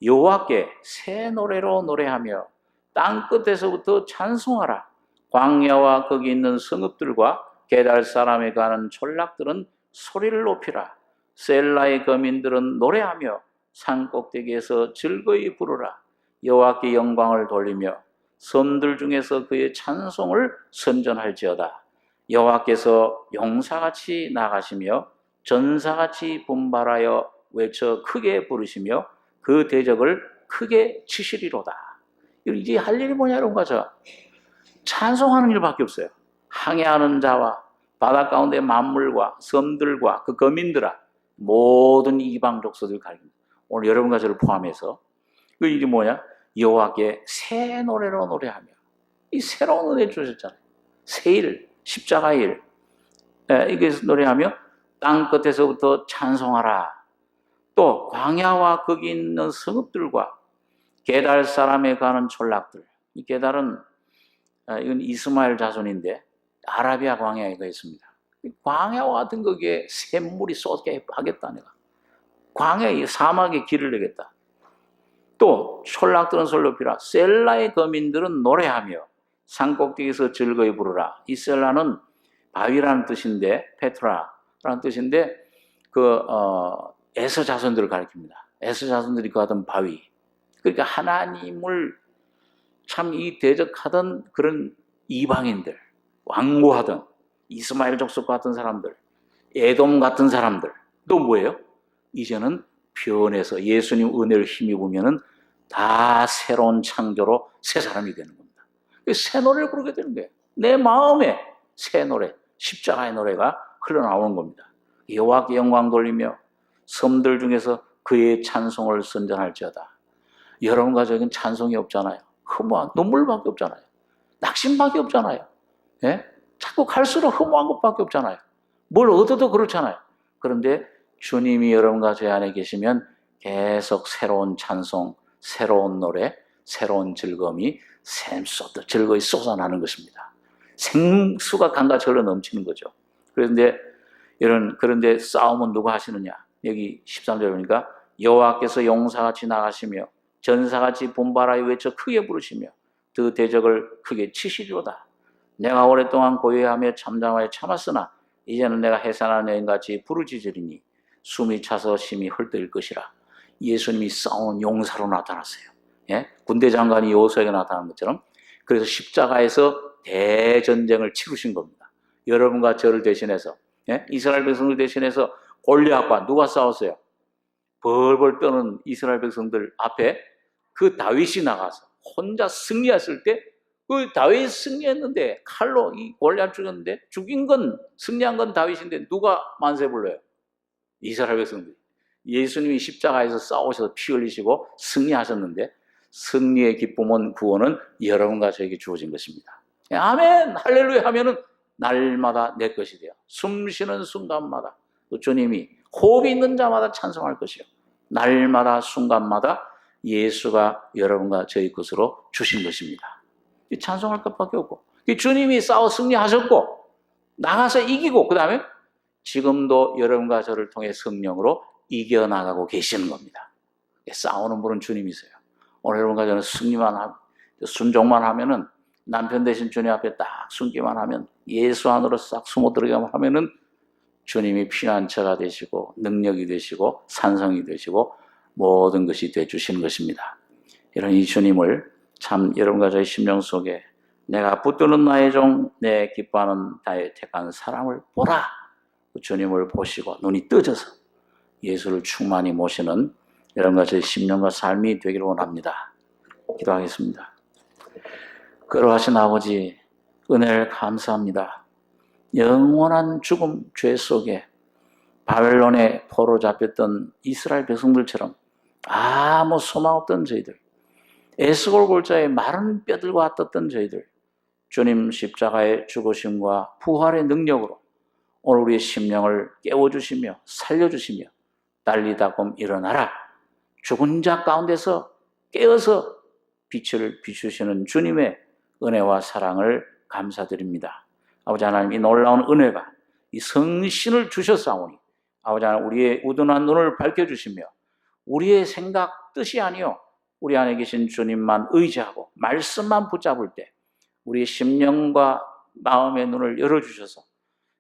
여호와께 새 노래로 노래하며 땅 끝에서부터 찬송하라. 광야와 거기 있는 성읍들과 게달 사람에 가는 촌락들은 소리를 높이라. 셀라의 거민들은 노래하며 산 꼭대기에서 즐거이 부르라. 여호와께 영광을 돌리며 섬들 중에서 그의 찬송을 선전할지어다. 여호와께서 용사같이 나가시며 전사같이 분발하여 외쳐 크게 부르시며 그 대적을 크게 치시리로다. 이제 할 일이 뭐냐 이런 거죠. 찬송하는 일밖에 없어요. 항해하는 자와 바다 가운데 만물과 섬들과 그 거민들아, 모든 이방 족속들 가립니다. 오늘 여러분과 저를 포함해서 그 일이 뭐냐? 여호와께 새 노래로 노래하며, 이 새로운 은혜 주셨잖아요. 새 일, 십자가의 일, 이게 노래하며 땅 끝에서부터 찬송하라. 또 광야와 거기 있는 성읍들과 게달 사람에 가는 촌락들. 이 게달은 이건 이스마엘 자손인데 아라비아 광야에 있습니다. 광야와 같은 거기에 샘물이 쏟게 하겠다. 내가 광야에 사막에 길을 내겠다. 또 촌락들은 소리를 높이라. 셀라의 거민들은 노래하며 산꼭대기에서 즐거이 부르라. 이 셀라는 바위라는 뜻인데, 페트라라는 뜻인데, 에서 자손들을 가리킵니다. 에서 자손들이 가던 바위. 그러니까 하나님을 참 이 대적하던 그런 이방인들, 왕고하던 이스마엘 족속 같은 사람들, 에돔 같은 사람들, 또 뭐예요? 이제는 변해서 예수님 은혜를 힘입으면은 다 새로운 창조로 새 사람이 되는 겁니다. 새 노래를 부르게 되는 거예요. 내 마음에 새 노래, 십자가의 노래가 흘러나오는 겁니다. 여호와께 영광 돌리며 섬들 중에서 그의 찬송을 선전할지어다. 여러분과 저에겐 찬송이 없잖아요. 허무한 눈물밖에 없잖아요. 낙심밖에 없잖아요. 예? 자꾸 갈수록 허무한 것밖에 없잖아요. 뭘 얻어도 그렇잖아요. 그런데 주님이 여러분과 제 안에 계시면 계속 새로운 찬송, 새로운 노래, 새로운 즐거움이 샘솟듯 즐거이 쏟아나는 것입니다. 생수가 강같이 흘러 넘치는 거죠. 그런데 싸움은 누가 하시느냐? 여기 13절 보니까 여호와께서 용사같이 나가시며 전사같이 분발하여 외쳐 크게 부르시며 그 대적을 크게 치시리로다. 내가 오랫동안 고요하며 잠잠하여 참았으나 이제는 내가 해산한 여인같이 부르짖으리니 숨이 차서 심히 헐떡일 것이라. 예수님이 싸우는 용사로 나타났어요. 예? 군대 장관이 여호수아에게 나타난 것처럼. 그래서 십자가에서 대전쟁을 치르신 겁니다. 여러분과 저를 대신해서, 예? 이스라엘 백성을 대신해서 골리앗과 누가 싸웠어요? 벌벌 떠는 이스라엘 백성들 앞에 그 다윗이 나가서 혼자 승리했을 때, 그 다윗이 승리했는데 칼로 이 골리앗 죽였는데 죽인 건, 승리한 건 다윗인데 누가 만세 불러요? 이스라엘 백성들. 예수님이 십자가에서 싸우셔서 피 흘리시고 승리하셨는데 승리의 기쁨은, 구원은 여러분과 저에게 주어진 것입니다. 아멘 할렐루야 하면은 날마다 내 것이 돼요. 숨 쉬는 순간마다 또 주님이 호흡이 있는 자마다 찬송할 것이요. 날마다 순간마다 예수가 여러분과 저희 것으로 주신 것입니다. 찬송할 것밖에 없고, 주님이 싸워 승리하셨고 나가서 이기고, 그 다음에 지금도 여러분과 저를 통해 성령으로 이겨나가고 계시는 겁니다. 싸우는 분은 주님이세요. 오늘 여러분과 저는 순종만 하면은, 남편 대신 주님 앞에 딱 숨기만 하면, 예수 안으로 싹 숨어 들어가만 하면은 주님이 피난처가 되시고 능력이 되시고 산성이 되시고 모든 것이 되주시는 것입니다. 이런 이 주님을 참 여러분과 저의 심령 속에 내가 붙드는 나의 종, 내 기뻐하는 나의 택한 사람을 보라. 그 주님을 보시고 눈이 떠져서 예수를 충만히 모시는 여러분과 저의 심령과 삶이 되기를 원합니다. 기도하겠습니다. 거룩하신 아버지, 은혜를 감사합니다. 영원한 죽음, 죄 속에 바벨론에 포로 잡혔던 이스라엘 백성들처럼 아무 소망 없던 저희들, 에스골 골짜기에 마른 뼈들과 떴던 저희들, 주님 십자가의 죽으심과 부활의 능력으로 오늘 우리의 심령을 깨워주시며 살려주시며 달리다곰 일어나라, 죽은 자 가운데서 깨어서 빛을 비추시는 주님의 은혜와 사랑을 감사드립니다. 아버지 하나님, 이 놀라운 은혜가 이 성신을 주셨사오니 아버지 하나님, 우리의 우둔한 눈을 밝혀주시며 우리의 생각, 뜻이 아니요 우리 안에 계신 주님만 의지하고 말씀만 붙잡을 때 우리 심령과 마음의 눈을 열어주셔서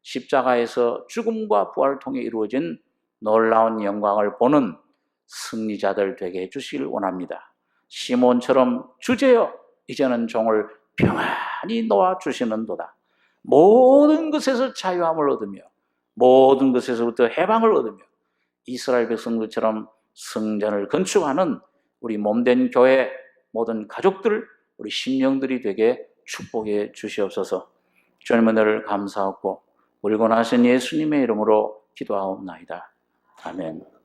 십자가에서 죽음과 부활을 통해 이루어진 놀라운 영광을 보는 승리자들 되게 해주시길 원합니다. 시몬처럼 주제여 이제는 종을 평안히 놓아주시는도다. 모든 것에서 자유함을 얻으며 모든 것에서부터 해방을 얻으며 이스라엘 백성들처럼 성전을 건축하는 우리 몸된 교회 모든 가족들, 우리 심령들이 되게 축복해 주시옵소서. 주님의 은혜를 감사하고 울고 나신 예수님의 이름으로 기도하옵나이다. 아멘.